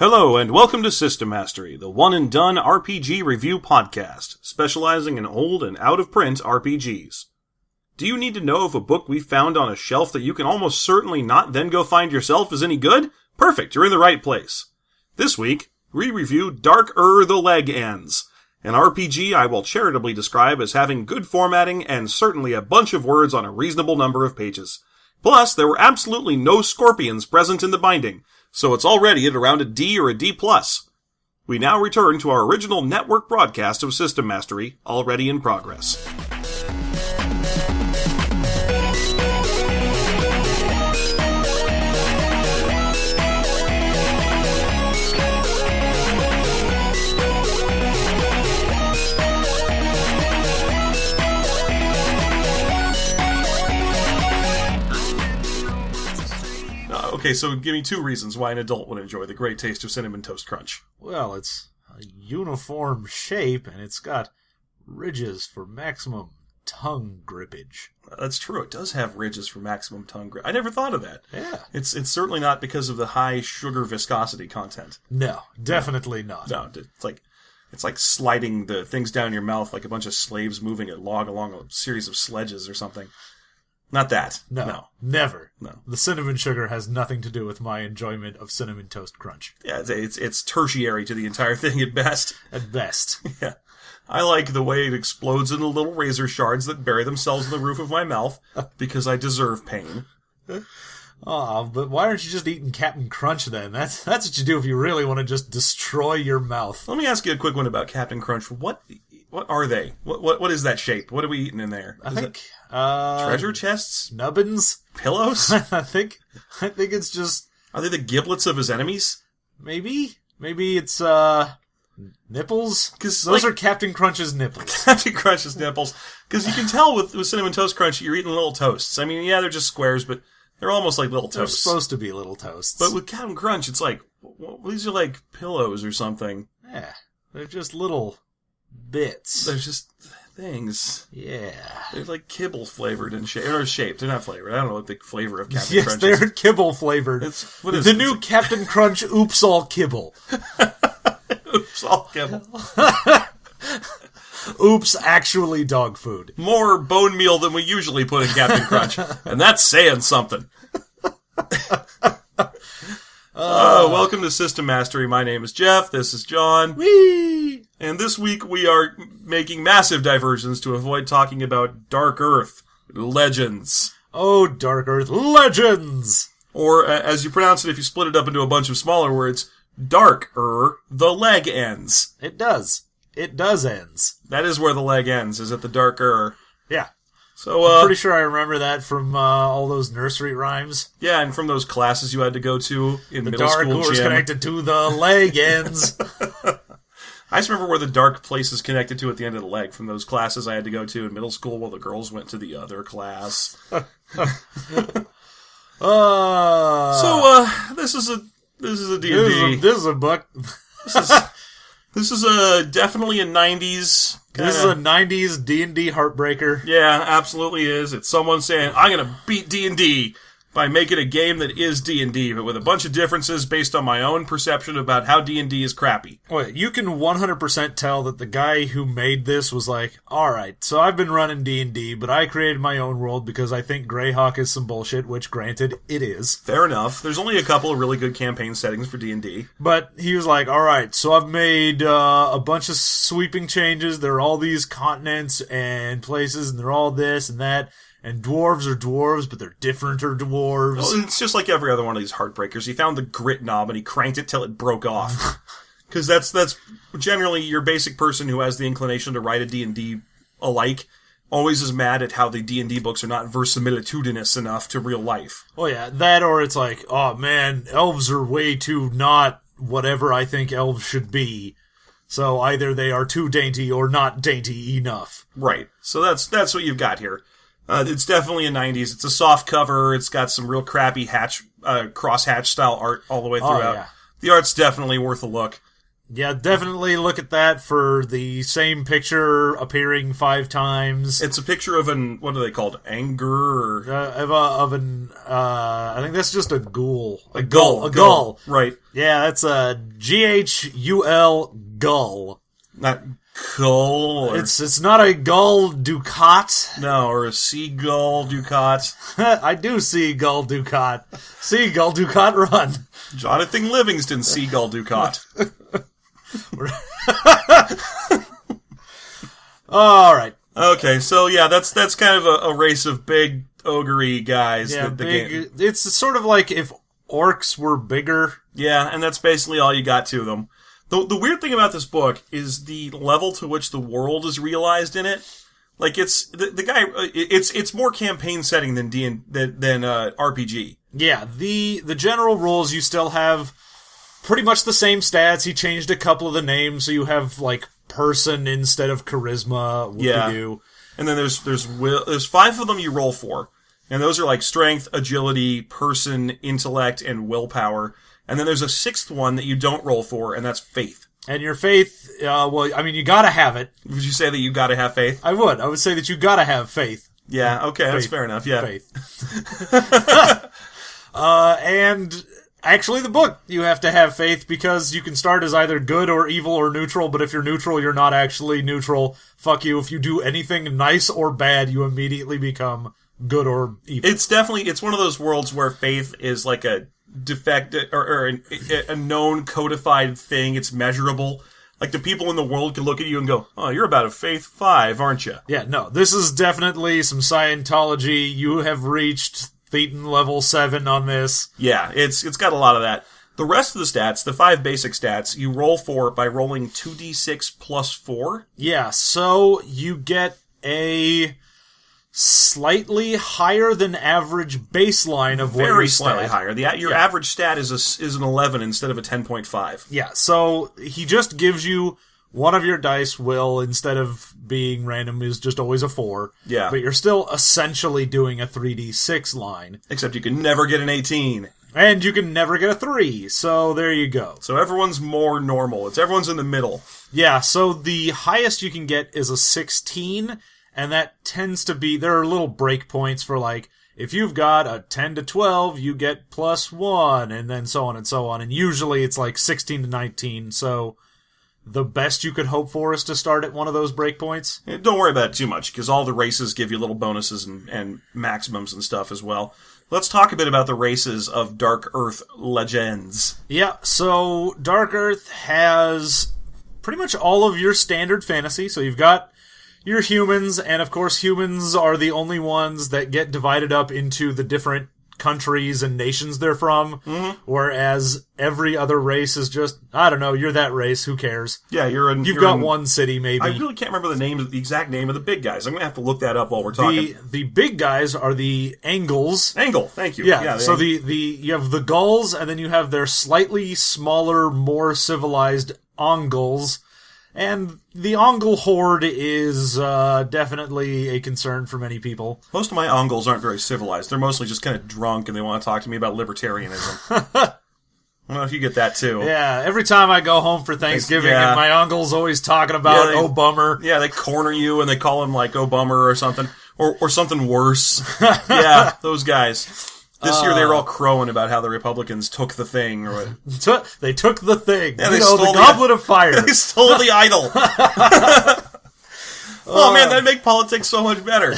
Hello, and welcome to System Mastery, the one-and-done RPG review podcast, specializing in old and out-of-print RPGs. Do you need to know if a book we found on a shelf that you can almost certainly not then go find yourself is any good? Perfect, you're in the right place. This week, we review Darkurthe the Leg Ends, an RPG I will charitably describe as having good formatting and certainly a bunch of words on a reasonable number of pages. Plus, there were absolutely no scorpions present in the binding, so it's already at around a D or a D+. We now return to our original network broadcast of System Mastery, already in progress. Okay, so give me two reasons why an adult would enjoy the great taste of Cinnamon Toast Crunch. Well, it's a uniform shape, and it's got ridges for maximum tongue grippage. That's true. It does have ridges for maximum tongue grip. I never thought of that. Yeah. It's certainly not because of the high sugar viscosity content. No, definitely not. No, it's like sliding the things down your mouth like a bunch of slaves moving a log along a series of sledges or something. Not that. No. Never. No. The cinnamon sugar has nothing to do with my enjoyment of Cinnamon Toast Crunch. Yeah, it's tertiary to the entire thing at best. At best. Yeah. I like the way it explodes into little razor shards that bury themselves in the roof of my mouth because I deserve pain. Oh, but why aren't you just eating Captain Crunch then? That's what you do if you really want to just destroy your mouth. Let me ask you a quick one about Captain Crunch. What are they? What is that shape? What are we eating in there? I think treasure chests? Nubbins? Pillows? I think it's just... Are they the giblets of his enemies? Maybe it's nipples? Because those are Captain Crunch's nipples. Captain Crunch's nipples. Because you can tell with Cinnamon Toast Crunch, you're eating little toasts. I mean, yeah, they're just squares, but they're almost like little toasts. They're supposed to be little toasts. But with Captain Crunch, it's like, these are like pillows or something. Yeah, they're just little bits. They're just things. Yeah. They're like kibble flavored and shaped. They're not flavored. I don't know what the flavor of Captain Crunch is. Yes, they're kibble flavored. What is the new Captain Crunch Oops All Kibble. Oops All Kibble. Oops, actually dog food. More bone meal than we usually put in Captain Crunch. And that's saying something. Welcome to System Mastery. My name is Jeff. This is John. Whee! And this week we are making massive diversions to avoid talking about Darkurthe Legends. Oh, Darkurthe Legends! Or, as you pronounce it if you split it up into a bunch of smaller words, Darkurthe the Leg Ends. It does. It does ends. That is where the leg ends, is at the Darkurthe. Yeah. So, I'm pretty sure I remember that from all those nursery rhymes. Yeah, and from those classes you had to go to in middle school gym. The dark core is connected to the leg ends. I just remember where the dark place is connected to at the end of the leg from those classes I had to go to in middle school while the girls went to the other class. This is a D&D. This is a book. This is definitely a 90s... This is a 90s D&D heartbreaker. Yeah, absolutely is. It's someone saying, I'm going to beat D&D by making a game that is D&D, but with a bunch of differences based on my own perception about how D&D is crappy. Wait, you can 100% tell that the guy who made this was like, alright, so I've been running D&D, but I created my own world because I think Greyhawk is some bullshit, which granted, it is. Fair enough. There's only a couple of really good campaign settings for D&D. But he was like, alright, so I've made a bunch of sweeping changes, there are all these continents and places, and they're all this and that. And dwarves are dwarves, but they're differenter dwarves. Well, it's just like every other one of these heartbreakers. He found the grit knob and he cranked it till it broke off. Because that's generally your basic person who has the inclination to write a D&D alike always is mad at how the D&D books are not verisimilitudinous enough to real life. Oh yeah, that or it's like, oh man, elves are way too not whatever I think elves should be. So either they are too dainty or not dainty enough. Right. So that's what you've got here. It's definitely a 90s. It's a soft cover. It's got some real crappy cross-hatch style art all the way throughout. Yeah. The art's definitely worth a look. Yeah, definitely look at that for the same picture appearing 5 times. It's a picture of what are they called? Anger? I think that's just a ghoul. A gull. Right. Yeah, that's a G-H-U-L, gull. Not gull. It's not a gull ducat. No, or a seagull ducat. I do see gull ducat. Seagull ducat run. Jonathan Livingston, seagull ducat. All right. Okay, so yeah, that's kind of a race of big ogre guys. Yeah, it's sort of like if orcs were bigger. Yeah, and that's basically all you got to them. The weird thing about this book is the level to which the world is realized in it. Like it's the guy. It's more campaign setting than RPG. Yeah, the general rules you still have. Pretty much the same stats. He changed a couple of the names, so you have like person instead of charisma. Yeah, and then there's 5 of them you roll for, and those are like strength, agility, person, intellect, and willpower. And then there's a 6th one that you don't roll for, and that's faith. And your faith, well, I mean, you gotta have it. Would you say that you gotta have faith? I would. I would say that you gotta have faith. Yeah. Okay, that's fair enough. Yeah. Faith. And. Actually, the book, you have to have faith because you can start as either good or evil or neutral, but if you're neutral, you're not actually neutral. Fuck you. If you do anything nice or bad, you immediately become good or evil. It's one of those worlds where faith is like a defect or a known codified thing. It's measurable. Like the people in the world can look at you and go, "Oh, you're about a faith 5, aren't you?" Yeah, no, this is definitely some Scientology. You have reached Thetan level 7 on this. Yeah, it's got a lot of that. The rest of the stats, the 5 basic stats, you roll for by rolling 2d6 plus 4. Yeah, so you get a slightly higher than average baseline of what Very your slightly stat. higher. Your average stat is an 11 instead of a 10.5. Yeah, so he just gives you one of your dice will, instead of being random, is just always a 4. Yeah. But you're still essentially doing a 3d6 line. Except you can never get an 18. And you can never get a 3, so there you go. So everyone's more normal. Everyone's in the middle. Yeah, so the highest you can get is a 16, and that tends to be, there are little breakpoints for like, if you've got a 10 to 12, you get +1, and then so on and so on. And usually it's like 16 to 19, so the best you could hope for is to start at one of those breakpoints. Don't worry about it too much, because all the races give you little bonuses and maximums and stuff as well. Let's talk a bit about the races of Darkurthe Legends. Yeah, so Darkurthe has pretty much all of your standard fantasy. So you've got your humans, and of course humans are the only ones that get divided up into the different countries and nations they're from, whereas every other race is just, I don't know, you're that race, who cares? Yeah, you've got one city, maybe. I really can't remember the exact name of the big guys. I'm going to have to look that up while we're talking. The big guys are the anguls. Angle, thank you. Yeah, so you have the gulls, and then you have their slightly smaller, more civilized anguls. And the Angle horde is definitely a concern for many people. Most of my Angles aren't very civilized. They're mostly just kind of drunk and they want to talk to me about libertarianism. I don't know if you get that too. Yeah, every time I go home for Thanksgiving and my uncle's always talking about, oh, bummer. Yeah, they corner you and they call him like, oh, bummer or something. Or something worse. Yeah, those guys. This year they were all crowing about how the Republicans took the thing. Or what. They took the thing. Yeah, they stole the Goblet of Fire. They stole the idol. Oh man, that'd make politics so much better.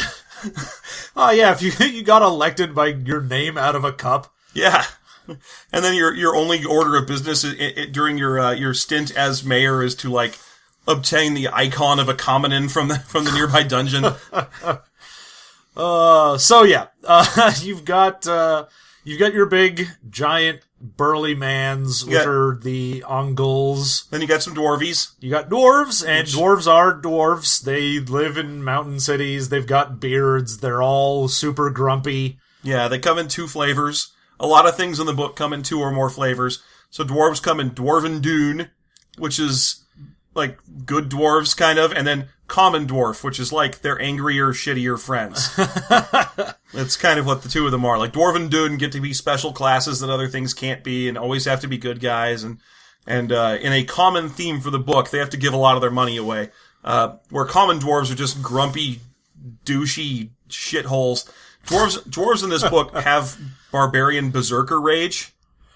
Oh yeah, if you got elected by your name out of a cup. Yeah. And then your only order of business during your stint as mayor is to like obtain the icon of a commoner from the nearby dungeon. So yeah, you've got your big, giant, burly mans, which are the Anguls. Then you got some dwarvies. You got dwarves, and dwarves are dwarves. They live in mountain cities. They've got beards. They're all super grumpy. Yeah, they come in 2 flavors. A lot of things in the book come in 2 or more flavors. So dwarves come in Dwarven Dune, which is like good dwarves, kind of, and then Common Dwarf, which is like their angrier, shittier friends. That's kind of what the 2 of them are. Like Dwarven Dune get to be special classes that other things can't be, and always have to be good guys, and And in a common theme for the book, they have to give a lot of their money away. Where common dwarves are just grumpy, douchey shitholes. Dwarves in this book have barbarian berserker rage.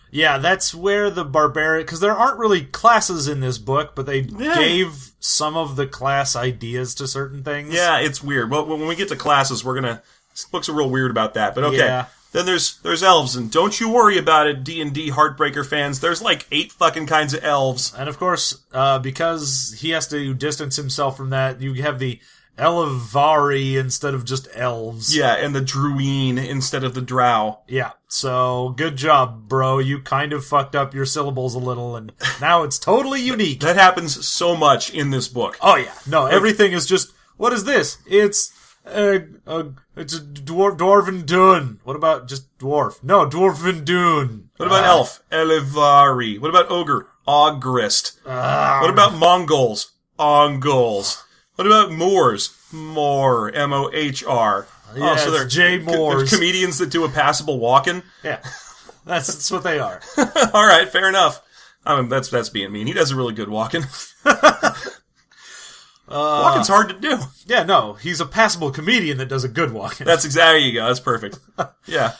Yeah, that's where the barbarian... Because there aren't really classes in this book, but they gave some of the class ideas to certain things. Yeah, it's weird. Well, when we get to classes, this book's real weird about that. But okay. Yeah. Then there's elves, and don't you worry about it, D&D Heartbreaker fans. There's like 8 fucking kinds of elves. And of course, because he has to distance himself from that, you have the Elevari instead of just elves. Yeah, and the Druine instead of the Drow. Yeah, so good job, bro. You kind of fucked up your syllables a little, and now it's totally unique. That happens so much in this book. Oh yeah, no, everything is just, what is this? It's a dwarven dune. What about just dwarf? No, dwarven dune. What about elf? Elevari. What about ogre? Ogrist. What about Mongols? Ongols. What about Moors? Moor. M-O-H-R. Yeah, so they're J. Moors. They're comedians that do a passable walking? Yeah. That's what they are. All right, fair enough. That's being mean. He does a really good walking. Walking's hard to do. Yeah, no. He's a passable comedian that does a good walking. There you go. That's perfect. Yeah.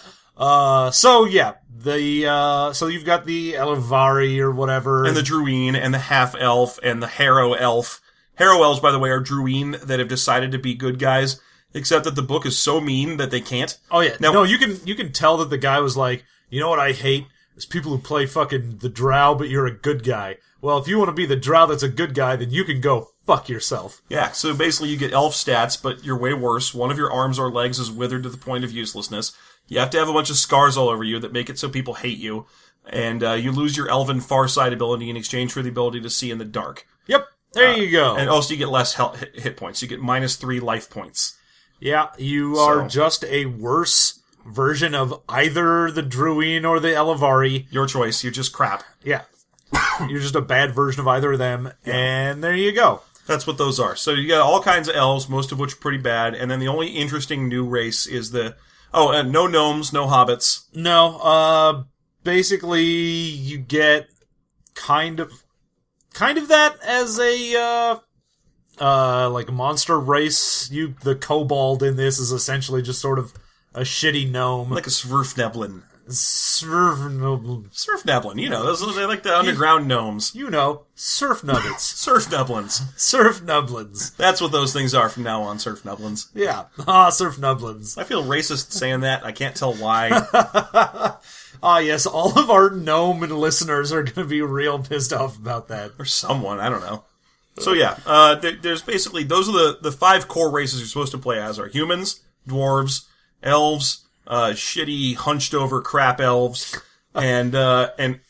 So you've got the Elevari or whatever. And the Druine and the half-elf and the Harrow elf. Harrow elves, by the way, are Druine that have decided to be good guys, except that the book is so mean that they can't. Oh yeah. Now, no, you can tell that the guy was like, you know what I hate? Is people who play fucking the drow, but you're a good guy. Well, if you want to be the drow that's a good guy, then you can go fuck yourself. Yeah, so basically you get elf stats, but you're way worse. One of your arms or legs is withered to the point of uselessness. You have to have a bunch of scars all over you that make it so people hate you. And you lose your elven farsight ability in exchange for the ability to see in the dark. Yep. There you go. And also you get less hit points. You get -3 life points. Yeah, you are just a worse version of either the Druine or the Elevari. Your choice. You're just crap. Yeah. You're just a bad version of either of them, and there you go. That's what those are. So you got all kinds of elves, most of which are pretty bad, and then the only interesting new race is no gnomes, no hobbits. No, basically you get kind of that as a like a monster race. The kobold in this is essentially just sort of a shitty gnome, like a Svirfneblin. Svirfneblin. Svirfneblin, they like the underground gnomes. Surf nuggets. Surfnublins. Surfnublins. That's what those things are from now on, Surfnublins. Yeah. Surfnublins. I feel racist saying that. I can't tell why. Yes, all of our gnome listeners are going to be real pissed off about that. Or someone, I don't know. So yeah, there's basically, those are the 5 core races you're supposed to play as are humans, dwarves, elves, shitty, hunched over crap elves, and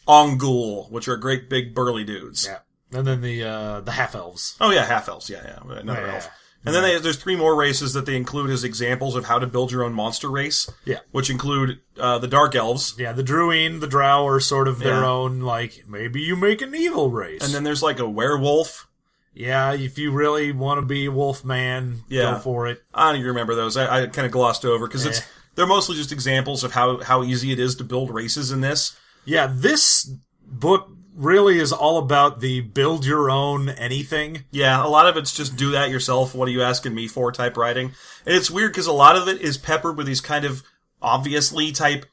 Angul, which are great big burly dudes. Yeah. And then the half-elves. Oh yeah, half-elves, yeah. Another elf. And then there's 3 more races that they include as examples of how to build your own monster race. Yeah. Which include the Dark Elves. Yeah, the Druine, the Drow are sort of their own, like, maybe you make an evil race. And then there's like a werewolf. Yeah, if you really want to be Wolfman, go for it. I don't even remember those. I kind of glossed over, because they're mostly just examples of how easy it is to build races in this. Yeah, this book really is all about the build your own anything. Yeah, a lot of it's just do that yourself, what are you asking me for type writing. And it's weird because a lot of it is peppered with these kind of obviously type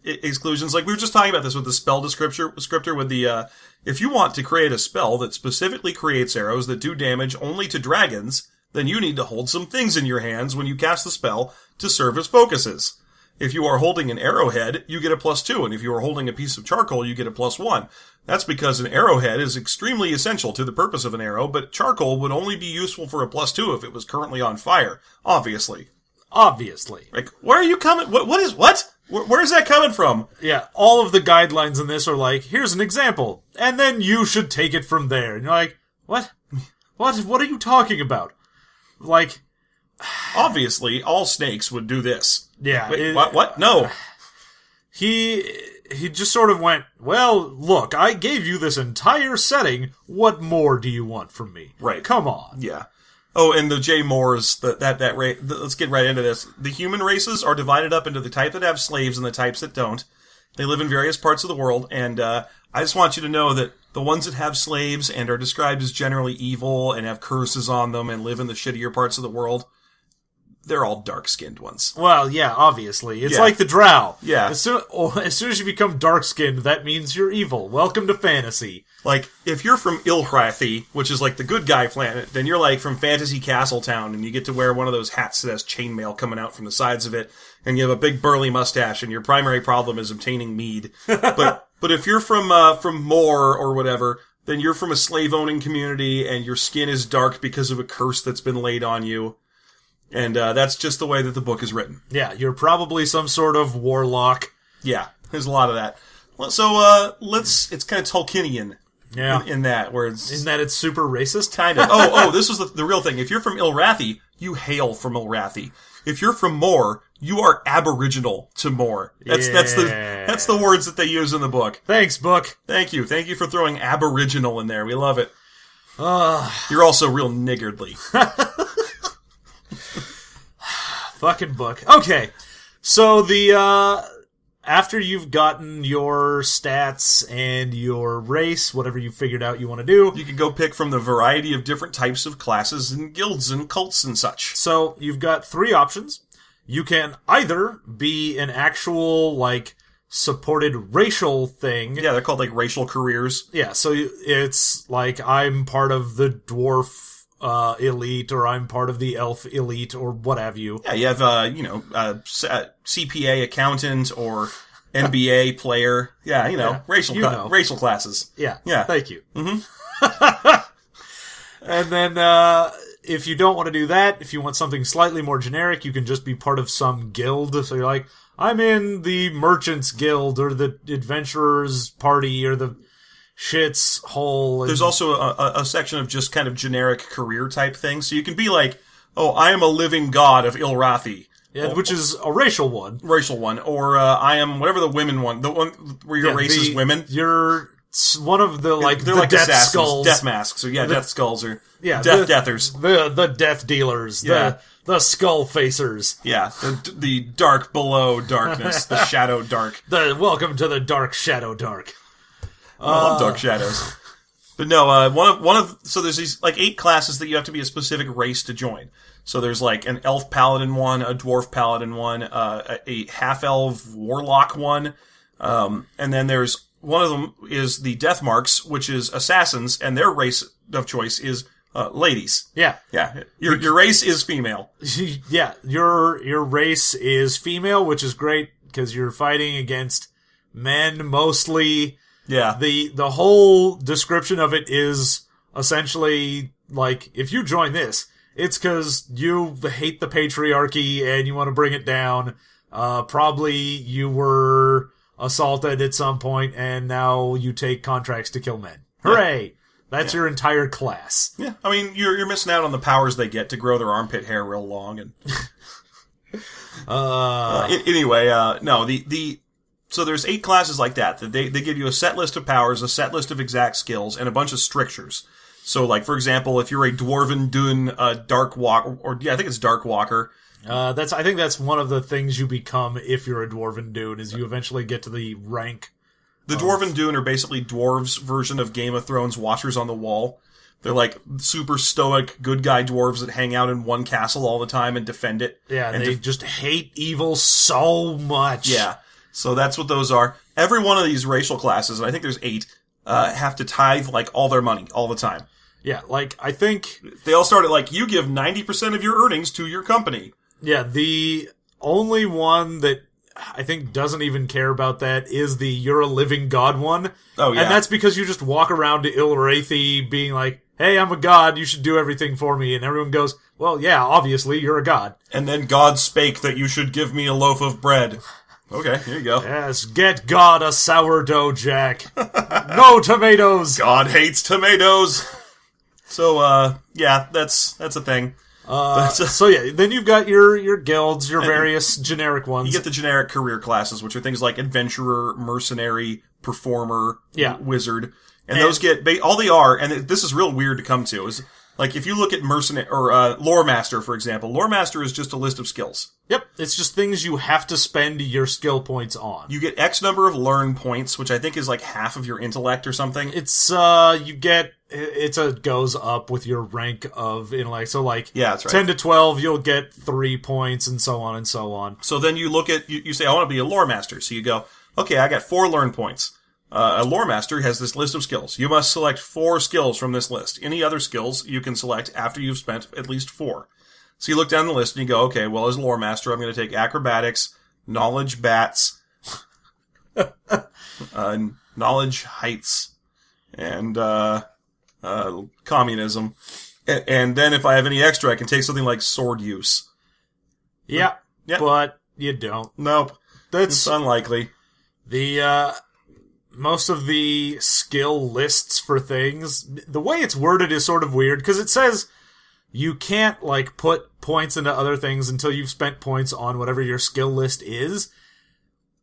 exclusions. Like we were just talking about this with the spell descriptor with the, if you want to create a spell that specifically creates arrows that do damage only to dragons, then you need to hold some things in your hands when you cast the spell to serve as focuses. If you are holding an arrowhead, you get a +2, and if you are holding a piece of charcoal, you get a +1. That's because an arrowhead is extremely essential to the purpose of an arrow, but charcoal would only be useful for a +2 if it was currently on fire. Obviously. Like, where are you coming? What? Where is that coming from? Yeah, all of the guidelines in this are like, here's an example, and then you should take it from there. And you're like, what? What are you talking about? Like, obviously, all snakes would do this. Yeah. Wait, what? No. He just sort of went, well, look, I gave you this entire setting. What more do you want from me? Right. Come on. Yeah. Oh, and the J. Moors, let's get right into this. The human races are divided up into the type that have slaves and the types that don't. They live in various parts of the world, and I just want you to know that the ones that have slaves and are described as generally evil and have curses on them and live in the shittier parts of the world, they're all dark-skinned ones. Well, yeah, obviously. It's like the drow. Yeah. As soon as you become dark-skinned, that means you're evil. Welcome to fantasy. Like, if you're from Ilhrathi, which is like the good guy planet, then you're like from Fantasy Castletown, and you get to wear one of those hats that has chainmail coming out from the sides of it, and you have a big burly mustache, and your primary problem is obtaining mead. But if you're from Moor or whatever, then you're from a slave-owning community, and your skin is dark because of a curse that's been laid on you. And that's just the way that the book is written. Yeah, you're probably some sort of warlock. Yeah, there's a lot of that. So it's kind of Tolkienian. Yeah. In that, where it's... Isn't that it's super racist? Kind of. Oh, this was the real thing. If you're from Ilhrathi, you hail from Ilhrathi. If you're from Moor, you are aboriginal to Moor. That's the words that they use in the book. Thanks, book. Thank you for throwing aboriginal in there. We love it. You're also real niggardly. Fucking book. Okay, so the after you've gotten your stats and your race, whatever you figured out you want to do, you can go pick from the variety of different types of classes and guilds and cults and such. So you've got 3 options. You can either be an actual, like, supported racial thing. Yeah, they're called, like, racial careers. Yeah, so it's like, I'm part of the dwarf elite, or I'm part of the elf elite, or what have you. Yeah, you have, CPA accountant or NBA player. Yeah, racial classes. Yeah, yeah. Thank you. Mm-hmm. And then, if you don't want to do that, if you want something slightly more generic, you can just be part of some guild. So you're like, I'm in the Merchants Guild, or the Adventurers Party, or the Shit's Hole. There's also a section of just kind of generic career type things. So you can be like, oh, I am a living god of Ilhrathi. Yeah, which is a racial one. Or I am whatever the women one. The one where your race is women. You're one of the, like, they're the like death assassins, skulls. death masks. So yeah, death skulls are deathers. The death dealers. Yeah. The skull facers. Yeah, the dark below darkness, the shadow dark. Welcome to the dark shadow dark. I love dark shadows. But no, so there's these, like, 8 classes that you have to be a specific race to join. So there's, like, an elf paladin one, a dwarf paladin one, a half-elf warlock one, and then there's, one of them is the Death Marks, which is assassins, and their race of choice is, ladies. Yeah. Yeah. Your race is female. Yeah, your race is female, which is great, because you're fighting against men mostly. Yeah. The whole description of it is essentially, like, if you join this, it's because you hate the patriarchy and you want to bring it down. Probably you were assaulted at some point and now you take contracts to kill men. Hooray! Yeah. That's your entire class. Yeah. I mean, you're missing out on the powers they get to grow their armpit hair real long and... Anyway, no, so there's 8 classes like that. They give you a set list of powers, a set list of exact skills, and a bunch of strictures. So, like, for example, if you're a Dwarven Dune Dark Walker, I think it's Dark Walker. I think that's one of the things you become if you're a Dwarven Dune, is you eventually get to the rank. The Dwarven Dune are basically dwarves' version of Game of Thrones Watchers on the Wall. They're like super stoic, good guy dwarves that hang out in one castle all the time and defend it. Yeah, and they just hate evil so much. Yeah. So that's what those are. Every one of these racial classes, and I think there's 8, have to tithe, like, all their money all the time. Yeah, like, I think... They all start at, like, you give 90% of your earnings to your company. Yeah, the only one that I think doesn't even care about that is the you're a living god one. Oh, yeah. And that's because you just walk around to Ilhrathi being like, hey, I'm a god, you should do everything for me. And everyone goes, well, yeah, obviously, you're a god. And then God spake that you should give me a loaf of bread. Okay, here you go. Yes, get God a sourdough, Jack. No tomatoes. God hates tomatoes. So, yeah, that's a thing. So yeah, then you've got your guilds, your various generic ones. You get the generic career classes, which are things like adventurer, mercenary, performer, wizard. And those get, all they are, and this is real weird to come to, is Like, if you look at mercenary or lore master, for example, lore master is just a list of skills. Yep, it's just things you have to spend your skill points on. You get X number of learn points, which I think is like half of your intellect or something. It's goes up with your rank of intellect. So like, yeah, that's right. 10 to 12, you'll get 3 points, and so on and so on. So then you look at you say, I want to be a lore master. So you go, okay, I got 4 learn points. A lore master has this list of skills. You must select 4 skills from this list. Any other skills you can select after you've spent at least 4. So you look down the list and you go, okay, well, as a lore master, I'm going to take acrobatics, knowledge bats, knowledge heights, and communism. And then if I have any extra, I can take something like sword use. Yeah, but you don't. Nope. It's unlikely. Most of the skill lists for things, the way it's worded is sort of weird, because it says you can't, like, put points into other things until you've spent points on whatever your skill list is.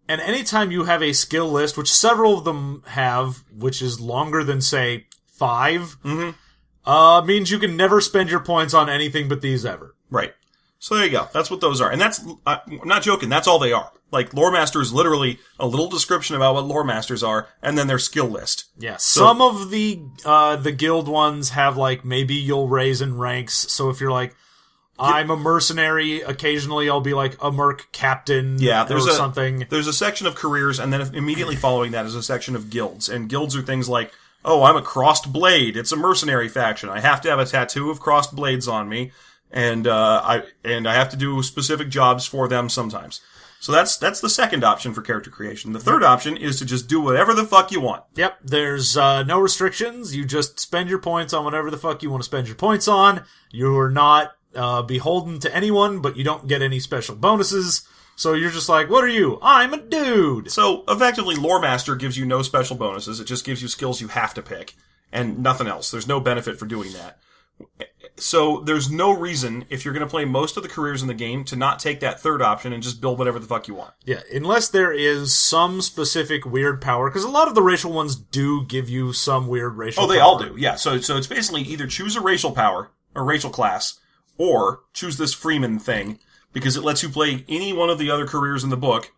And anytime you have a skill list, which several of them have, which is longer than, say, 5, means you can never spend your points on anything but these ever. Right. So there you go. That's what those are. And that's, I'm not joking, that's all they are. Like, lore master is literally a little description about what lore masters are, and then their skill list. Yeah, some of the guild ones have, like, maybe you'll raise in ranks, so if you're like, I'm a mercenary, occasionally I'll be like a merc captain or something. There's a section of careers, and then immediately following that is a section of guilds. And guilds are things like, oh, I'm a crossed blade. It's a mercenary faction. I have to have a tattoo of crossed blades on me, and I have to do specific jobs for them sometimes. So that's the second option for character creation. The third option is to just do whatever the fuck you want. Yep, there's no restrictions. You just spend your points on whatever the fuck you want to spend your points on. You're not beholden to anyone, but you don't get any special bonuses. So you're just like, what are you? I'm a dude! So, effectively, Lore Master gives you no special bonuses. It just gives you skills you have to pick, and nothing else. There's no benefit for doing that. So there's no reason, if you're going to play most of the careers in the game, to not take that third option and just build whatever the fuck you want. Yeah, unless there is some specific weird power, because a lot of the racial ones do give you some weird racial power. Oh, they all do, yeah. So it's basically either choose a racial power, or racial class, or choose this Freeman thing, because it lets you play any one of the other careers in the book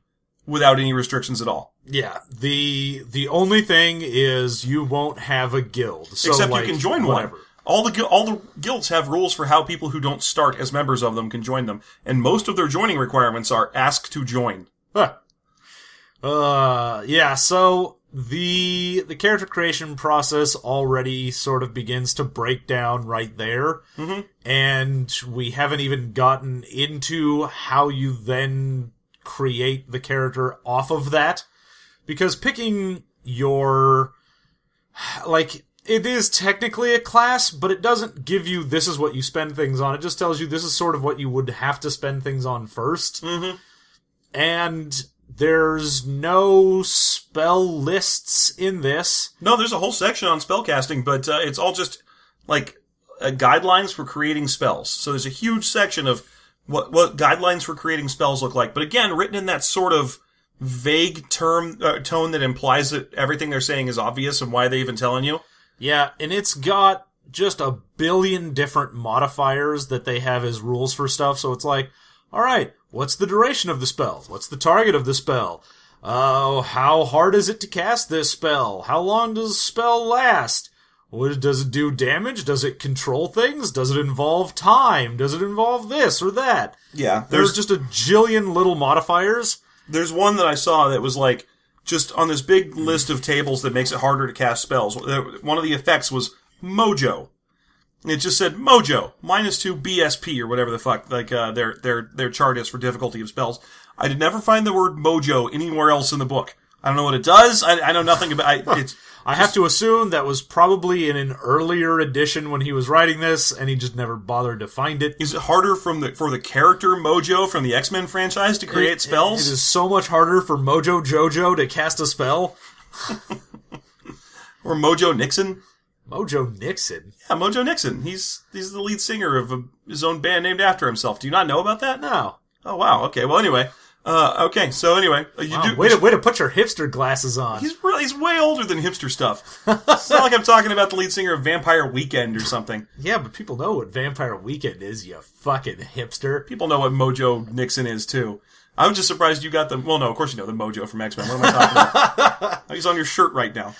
without any restrictions at all. Yeah, the only thing is you won't have a guild. So, except like, you can join whatever. one. All the guilds have rules for how people who don't start as members of them can join them, and most of their joining requirements are ask to join. Huh. Yeah, so the character creation process already sort of begins to break down right there, and we haven't even gotten into how you then create the character off of that, because picking your, like, it is technically a class, but it doesn't give you this is what you spend things on. It just tells you this is sort of what you would have to spend things on first. And there's no spell lists in this. No, there's a whole section on spellcasting, but it's all just, like, guidelines for creating spells. So there's a huge section of what guidelines for creating spells look like. But again, written in that sort of vague tone that implies that everything they're saying is obvious and why they even telling you. Yeah, and it's got just a billion different modifiers that they have as rules for stuff, so it's like, alright, what's the duration of the spell? What's the target of the spell? How hard is it to cast this spell? How long does the spell last? Does it do damage? Does it control things? Does it involve time? Does it involve this or that? Yeah. There's just a jillion little modifiers. There's one that I saw that was like, just on this big list of tables that makes it harder to cast spells. One of the effects was Mojo. It just said Mojo, -2 BSP or whatever the fuck, like, their chart is for difficulty of spells. I did never find the word Mojo anywhere else in the book. I don't know what it does. I know nothing about it. I have to assume that was probably in an earlier edition when he was writing this, and he just never bothered to find it. Is it harder for the character Mojo from the X-Men franchise to create spells? It is so much harder for Mojo Jojo to cast a spell. Or Mojo Nixon? Mojo Nixon? Yeah, Mojo Nixon. He's the lead singer of his own band named after himself. Do you not know about that? No. Oh, wow. Okay. Well, anyway, Okay, so anyway, Way to put your hipster glasses on. He's way older than hipster stuff. It's not like I'm talking about the lead singer of Vampire Weekend or something. Yeah, but people know what Vampire Weekend is, you fucking hipster. People know what Mojo Nixon is, too. I'm just surprised you got the... Well, no, of course you know the Mojo from X-Men. What am I talking about? He's on your shirt right now.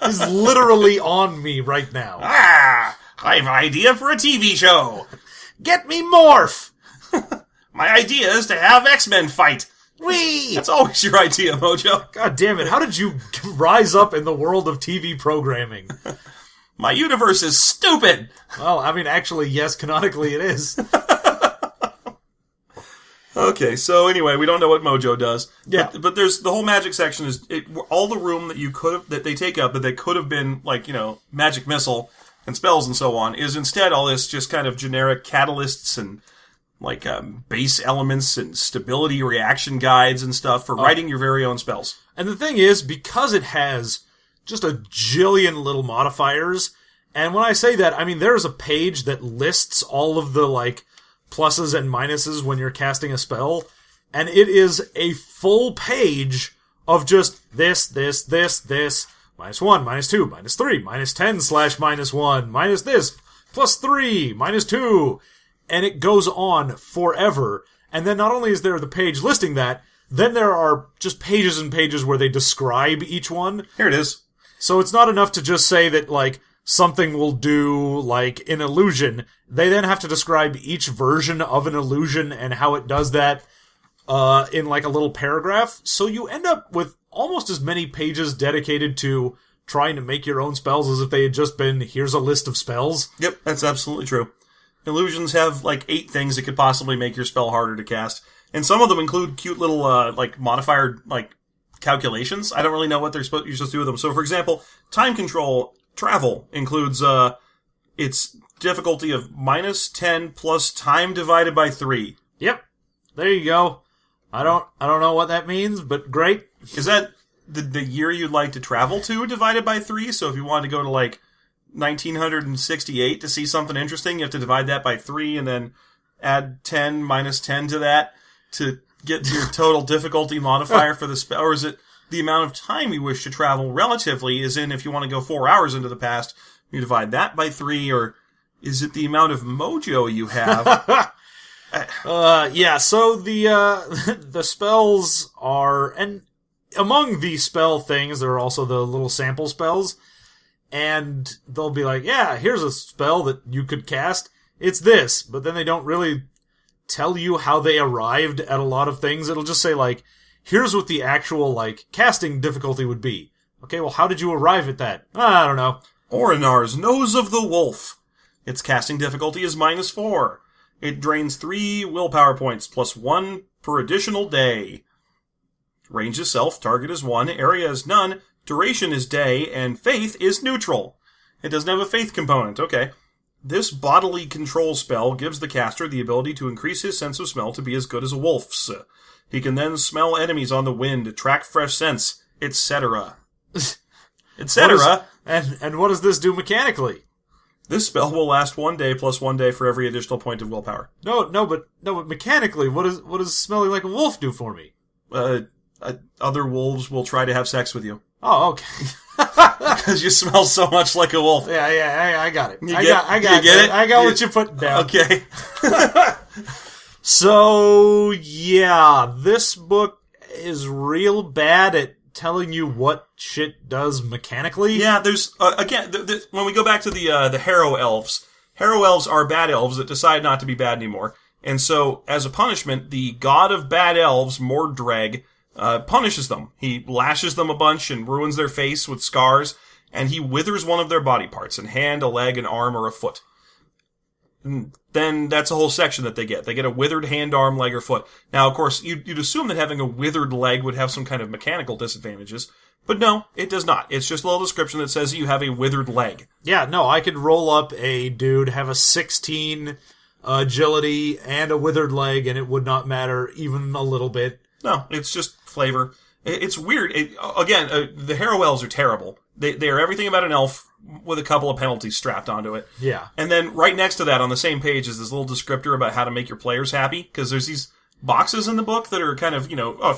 He's literally on me right now. Ah! I have an idea for a TV show. Get me Morph! My idea is to have X-Men fight. Whee! That's always your idea, Mojo. God damn it, how did you rise up in the world of TV programming? My universe is stupid. Well, I mean, actually, yes, canonically it is. Okay, so anyway, we don't know what Mojo does. Yeah. But there's the whole magic section is all the room that they take up that they could have been like, magic missile and spells and so on is instead all this just kind of generic catalysts and like base elements and stability reaction guides and stuff for writing your very own spells. And the thing is, because it has just a jillion little modifiers, and when I say that, I mean there's a page that lists all of the like pluses and minuses when you're casting a spell, and it is a full page of just this, -1, -2, -3, -10/-1, minus this, +3, -2, and it goes on forever. And then not only is there the page listing that, then there are just pages and pages where they describe each one. Here it is. So it's not enough to just say that, like, something will do, like, an illusion. They then have to describe each version of an illusion and how it does that in, like, a little paragraph. So you end up with almost as many pages dedicated to trying to make your own spells as if they had just been, here's a list of spells. Yep, that's absolutely true. Illusions have, like, 8 things that could possibly make your spell harder to cast. And some of them include cute little, modifier, calculations. I don't really know what you're supposed to do with them. So, for example, time control travel includes, its difficulty of -10 plus time divided by 3. Yep. There you go. I don't know what that means, but great. Is that the year you'd like to travel to divided by 3? So if you wanted to go to, 1968 to see something interesting, you have to divide that by 3 and then add 10 minus 10 to that to get to your total difficulty modifier for the spell? Or is it the amount of time you wish to travel relatively, as in if you want to go 4 hours into the past, you divide that by 3, or is it the amount of mojo you have? Yeah, so the spells are, and among the spell things, there are also the little sample spells. And they'll be like, yeah, here's a spell that you could cast. It's this. But then they don't really tell you how they arrived at a lot of things. It'll just say, here's what the actual, casting difficulty would be. Okay, well, how did you arrive at that? I don't know. Orinar's Nose of the Wolf. Its casting difficulty is -4. It drains 3 willpower points, +1 per additional day. Range is self, target is 1, area is none, duration is day, and faith is neutral. It doesn't have a faith component, okay. This bodily control spell gives the caster the ability to increase his sense of smell to be as good as a wolf's. He can then smell enemies on the wind, track fresh scents, etc. etc. And what does this do mechanically? This spell will last 1 day plus 1 day for every additional point of willpower. No, but mechanically, what does smelling like a wolf do for me? Other wolves will try to have sex with you. Oh, okay. Because you smell so much like a wolf. Yeah, I got it. I get it? I got what you're putting down. Okay. So, yeah, this book is real bad at telling you what shit does mechanically. Yeah, there's, again, when we go back to the Harrow Elves are bad elves that decide not to be bad anymore. And so, as a punishment, the god of bad elves, Mordrag, punishes them. He lashes them a bunch and ruins their face with scars, and he withers one of their body parts, a hand, a leg, an arm, or a foot. And then that's a whole section that they get. They get a withered hand, arm, leg, or foot. Now, of course, you'd assume that having a withered leg would have some kind of mechanical disadvantages, but no, it does not. It's just a little description that says you have a withered leg. Yeah, no, I could roll up a dude, have a 16 agility, and a withered leg, and it would not matter even a little bit. No, it's just flavor. It's weird. The Harrow Elves are terrible. They are everything about an elf with a couple of penalties strapped onto it. Yeah. And then right next to that on the same page is this little descriptor about how to make your players happy, because there's these boxes in the book that are kind of,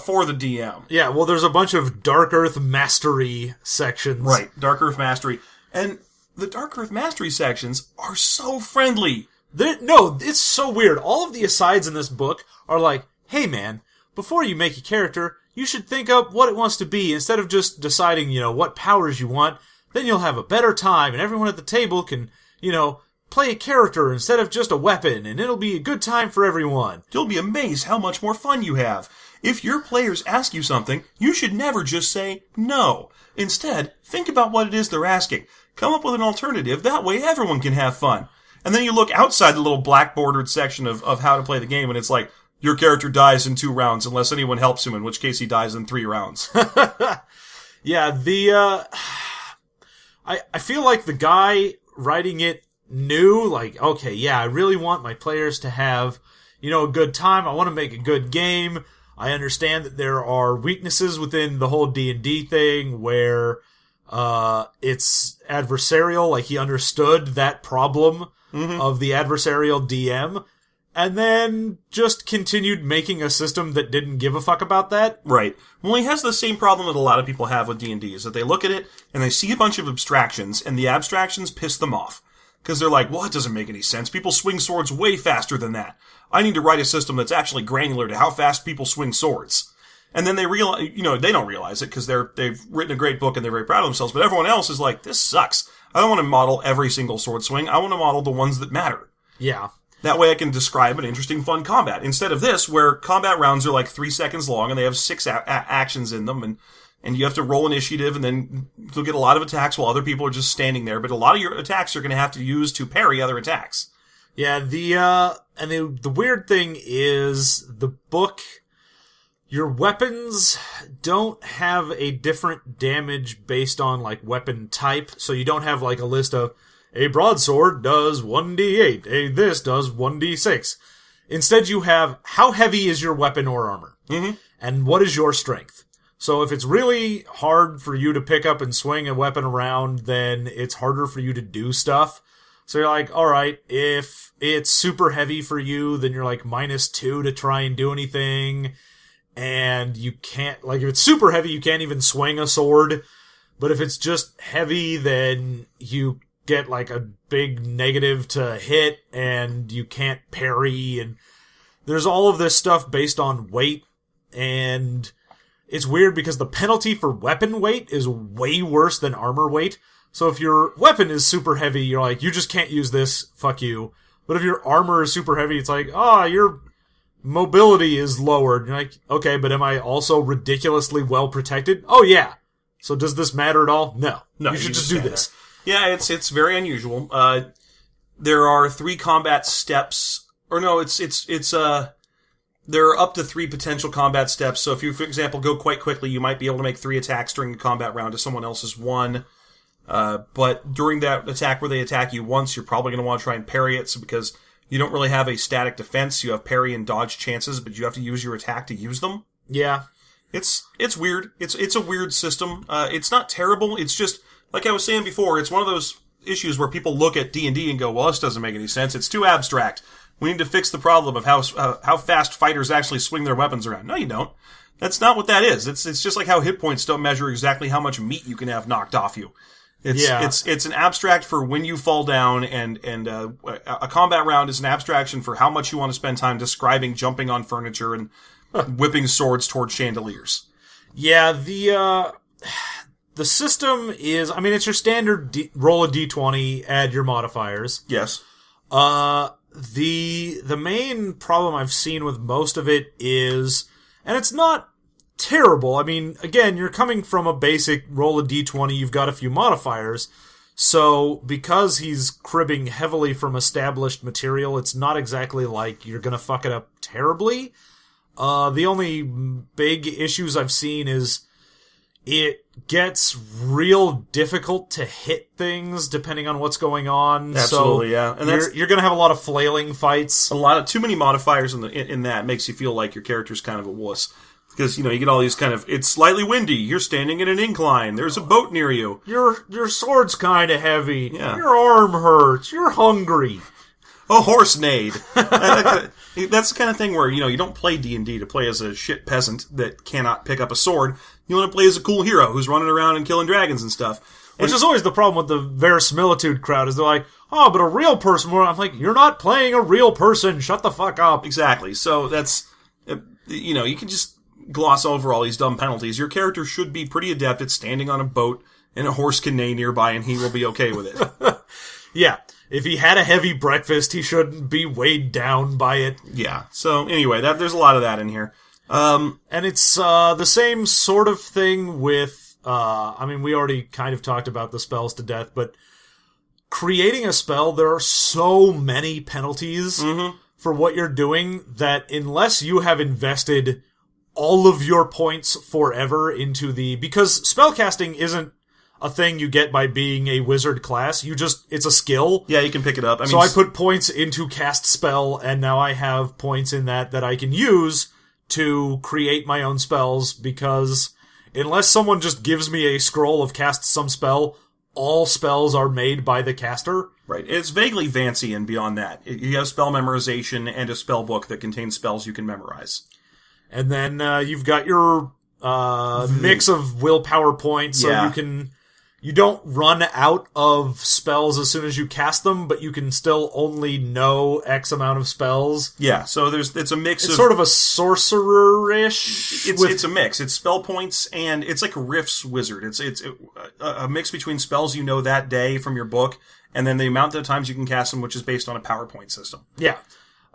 for the DM. Yeah, well, there's a bunch of Darkurthe Mastery sections. Right, Darkurthe Mastery. And the Darkurthe Mastery sections are so friendly. No, it's so weird. All of the asides in this book are like, hey man, before you make a character, you should think up what it wants to be instead of just deciding, what powers you want. Then you'll have a better time and everyone at the table can, play a character instead of just a weapon and it'll be a good time for everyone. You'll be amazed how much more fun you have. If your players ask you something, you should never just say no. Instead, think about what it is they're asking. Come up with an alternative. That way everyone can have fun. And then you look outside the little black bordered section of how to play the game, and it's like, your character dies in 2 rounds unless anyone helps him, in which case he dies in 3 rounds. Yeah, I feel like the guy writing it knew, like, okay, yeah, I really want my players to have, a good time. I want to make a good game. I understand that there are weaknesses within the whole D&D thing where it's adversarial, like he understood that problem of the adversarial DM, and then just continued making a system that didn't give a fuck about that. Right. Well, he has the same problem that a lot of people have with D&D, is that they look at it and they see a bunch of abstractions, and the abstractions piss them off. Because they're like, well, it doesn't make any sense. People swing swords way faster than that. I need to write a system that's actually granular to how fast people swing swords. And then they realize, they don't realize it because they've written a great book and they're very proud of themselves, but everyone else is like, this sucks. I don't want to model every single sword swing. I want to model the ones that matter. Yeah. That way I can describe an interesting, fun combat. Instead of this, where combat rounds are like 3 seconds long and they have 6 actions in them, and you have to roll initiative, and then you'll get a lot of attacks while other people are just standing there, but a lot of your attacks you're going to have to use to parry other attacks. Yeah, the weird thing is the book, your weapons don't have a different damage based on, like, weapon type, so you don't have, like, a list of, a broadsword does 1d8, this does 1d6. Instead, you have, how heavy is your weapon or armor? And what is your strength? So if it's really hard for you to pick up and swing a weapon around, then it's harder for you to do stuff. So you're like, alright, if it's super heavy for you, then you're like -2 to try and do anything. And you can't, like, if it's super heavy, you can't even swing a sword. But if it's just heavy, then you get like a big negative to hit and you can't parry. And there's all of this stuff based on weight. And it's weird because the penalty for weapon weight is way worse than armor weight. So if your weapon is super heavy, you're like, you just can't use this, fuck you. But if your armor is super heavy, it's like, your mobility is lowered. You're like, okay, but am I also ridiculously well protected? Oh yeah. So does this matter at all? No. You should just do this. Yeah, it's very unusual. There are 3 combat steps, or no, there are up to 3 potential combat steps. So if you, for example, go quite quickly, you might be able to make 3 attacks during a combat round to someone else's 1. But during that attack where they attack you once, you're probably going to want to try and parry it, so because you don't really have a static defense. You have parry and dodge chances, but you have to use your attack to use them. Yeah. It's weird. It's a weird system. It's not terrible. It's just, like I was saying before, it's one of those issues where people look at D&D and go, well, this doesn't make any sense. It's too abstract. We need to fix the problem of how fast fighters actually swing their weapons around. No, you don't. That's not what that is. It's just like how hit points don't measure exactly how much meat you can have knocked off you. It's an abstract for when you fall down, and a combat round is an abstraction for how much you want to spend time describing jumping on furniture and whipping swords towards chandeliers. Yeah, the system is, I mean, it's your standard roll a d20, add your modifiers. Yes. The main problem I've seen with most of it is, and it's not terrible. I mean, again, you're coming from a basic roll a d20, you've got a few modifiers. So, because he's cribbing heavily from established material, it's not exactly like you're gonna fuck it up terribly. The only big issues I've seen is it gets real difficult to hit things depending on what's going on. Absolutely, yeah. And you're going to have a lot of flailing fights. A lot of too many modifiers in that makes you feel like your character's kind of a wuss. Because, you get all these kind of, it's slightly windy, you're standing in an incline, there's a boat near you. Your sword's kind of heavy, yeah. Your arm hurts, you're hungry. A horse neighed. That's the kind of thing where, you don't play D&D to play as a shit peasant that cannot pick up a sword. You want to play as a cool hero who's running around and killing dragons and stuff. Which is always the problem with the verisimilitude crowd, is they're like, oh, but a real person. I'm like, you're not playing a real person. Shut the fuck up. Exactly. So that's, you can just gloss over all these dumb penalties. Your character should be pretty adept at standing on a boat and a horse can neigh nearby and he will be okay with it. Yeah. If he had a heavy breakfast, he shouldn't be weighed down by it. Yeah. So anyway, there's a lot of that in here. And it's the same sort of thing with, we already kind of talked about the spells to death, but creating a spell, there are so many penalties for what you're doing that unless you have invested all of your points forever into because spellcasting isn't a thing you get by being a wizard class. It's a skill. Yeah, you can pick it up. So I put points into cast spell, and now I have points in that I can use to create my own spells, because unless someone just gives me a scroll of cast some spell, all spells are made by the caster. Right. It's vaguely Vancian beyond that. You have spell memorization and a spell book that contains spells you can memorize. And then you've got your mix of willpower points, so you don't run out of spells as soon as you cast them, but you can still only know X amount of spells. Yeah, so it's a mix of... It's sort of a sorcerer-ish. It's a mix. It's spell points, and it's like a Rift's wizard. It's a mix between spells you know that day from your book, and then the amount of times you can cast them, which is based on a PowerPoint system. Yeah.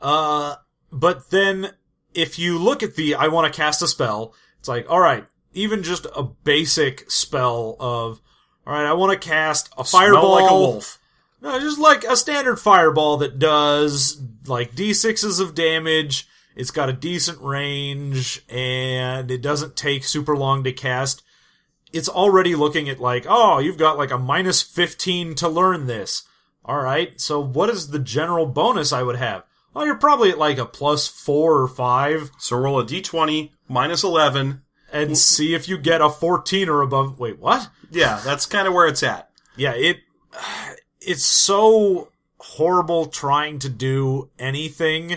But then, if you look at I want to cast a spell, it's like, alright, even just a basic spell of... Alright, I want to cast a fireball. Smell like a wolf. No, just like a standard fireball that does like D6s of damage. It's got a decent range, and it doesn't take super long to cast. It's already looking at like, oh, you've got like a minus 15 to learn this. Alright, so what is the general bonus I would have? Oh, you're probably at like a plus 4 or 5. So roll a d20, minus 11. And see if you get a 14 or above. Wait, what? Yeah, that's kind of where it's at. Yeah, it's so horrible trying to do anything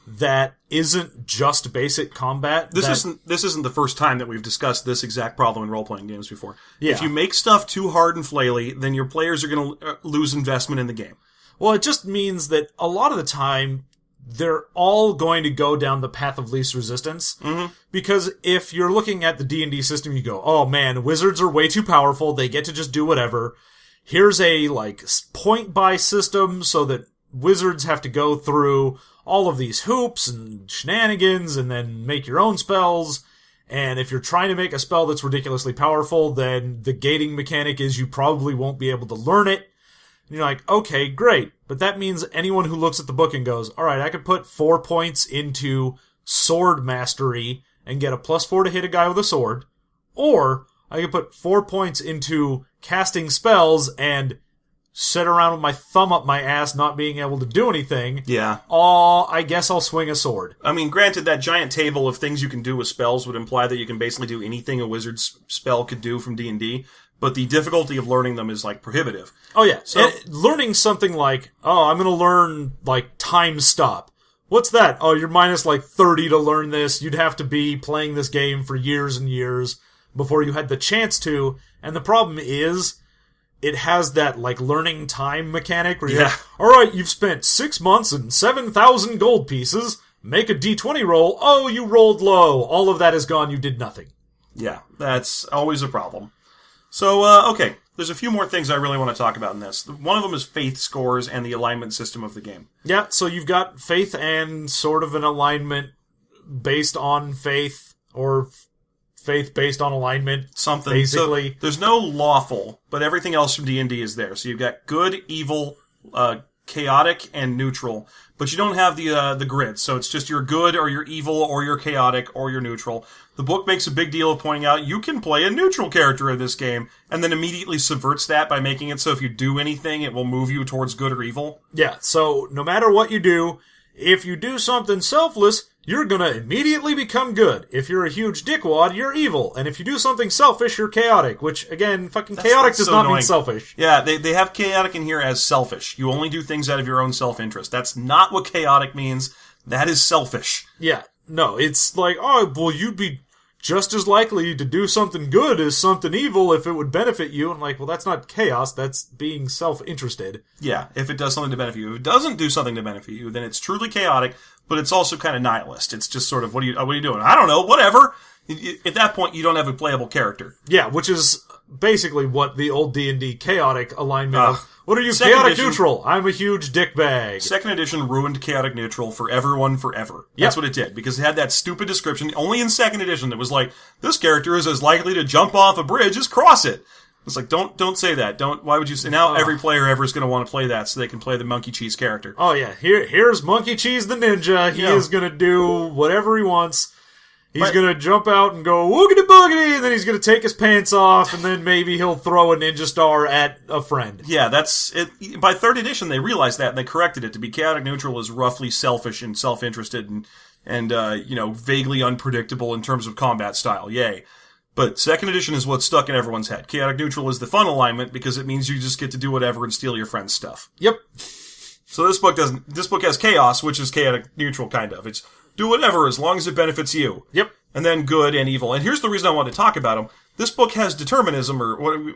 that isn't just basic combat. This isn't the first time that we've discussed this exact problem in role-playing games before. Yeah. If you make stuff too hard and flaily, then your players are going to lose investment in the game. Well, it just means that a lot of the time, they're all going to go down the path of least resistance. Mm-hmm. Because if you're looking at the D&D system, you go, oh man, wizards are way too powerful, they get to just do whatever. Here's a, point-buy system so that wizards have to go through all of these hoops and shenanigans and then make your own spells. And if you're trying to make a spell that's ridiculously powerful, then the gating mechanic is you probably won't be able to learn it. And you're like, okay, great. But that means anyone who looks at the book and goes, alright, I could put 4 points into sword mastery and get a plus 4 to hit a guy with a sword. Or I could put 4 points into casting spells and sit around with my thumb up my ass not being able to do anything. Yeah. I guess I'll swing a sword. I mean, granted, that giant table of things you can do with spells would imply that you can basically do anything a wizard's spell could do from D&D. But the difficulty of learning them is, prohibitive. Oh, yeah. So learning something like, I'm going to learn, time stop. What's that? Oh, you're minus, 30 to learn this. You'd have to be playing this game for years and years before you had the chance to. And the problem is, it has that, learning time mechanic where you're like, alright, you've spent 6 months and 7,000 gold pieces. Make a d20 roll. Oh, you rolled low. All of that is gone. You did nothing. Yeah, that's always a problem. So, okay, there's a few more things I really want to talk about in this. One of them is faith scores and the alignment system of the game. Yeah, so you've got faith and sort of an alignment based on faith, or faith based on alignment. Something. Basically. So there's no lawful, but everything else from D&D is there. So you've got good, evil, chaotic, and neutral. But you don't have the grid, so it's just you're good, or you're evil, or you're chaotic, or you're neutral. The book makes a big deal of pointing out you can play a neutral character in this game, and then immediately subverts that by making it so if you do anything, it will move you towards good or evil. Yeah, so no matter what you do, if you do something selfless, you're gonna immediately become good. If you're a huge dickwad, you're evil. And if you do something selfish, you're chaotic. Which, again, chaotic does not mean selfish. Yeah, they have chaotic in here as selfish. You only do things out of your own self-interest. That's not what chaotic means. That is selfish. Yeah. No, it's like, oh, well, you'd be just as likely to do something good as something evil if it would benefit you. And like, well, that's not chaos. That's being self-interested. Yeah, if it does something to benefit you. If it doesn't do something to benefit you, then it's truly chaotic, but it's also kind of nihilist. It's just sort of, what are you doing? I don't know, whatever. At that point, you don't have a playable character. Yeah, which is basically what the old D&D chaotic alignment of, what are you, chaotic edition, neutral? I'm a huge dickbag. Second edition ruined chaotic neutral for everyone forever. That's what it did, because it had that stupid description, only in second edition, that was like, this character is as likely to jump off a bridge as cross it. It's like, don't say that. Why would you say, now every player ever is going to want to play that so they can play the Monkey Cheese character. Oh yeah, here's Monkey Cheese the ninja. He is going to do whatever he wants. He's going to jump out and go woogity boogity, and then he's going to take his pants off, and then maybe he'll throw a ninja star at a friend. Yeah, that's it. By third edition, they realized that, and they corrected it to be chaotic neutral is roughly selfish and self-interested and vaguely unpredictable in terms of combat style. Yay. But second edition is what's stuck in everyone's head. Chaotic neutral is the fun alignment because it means you just get to do whatever and steal your friend's stuff. Yep. So this book has chaos, which is chaotic neutral kind of. It's do whatever as long as it benefits you. Yep. And then good and evil. And here's the reason I want to talk about them. This book has determinism, or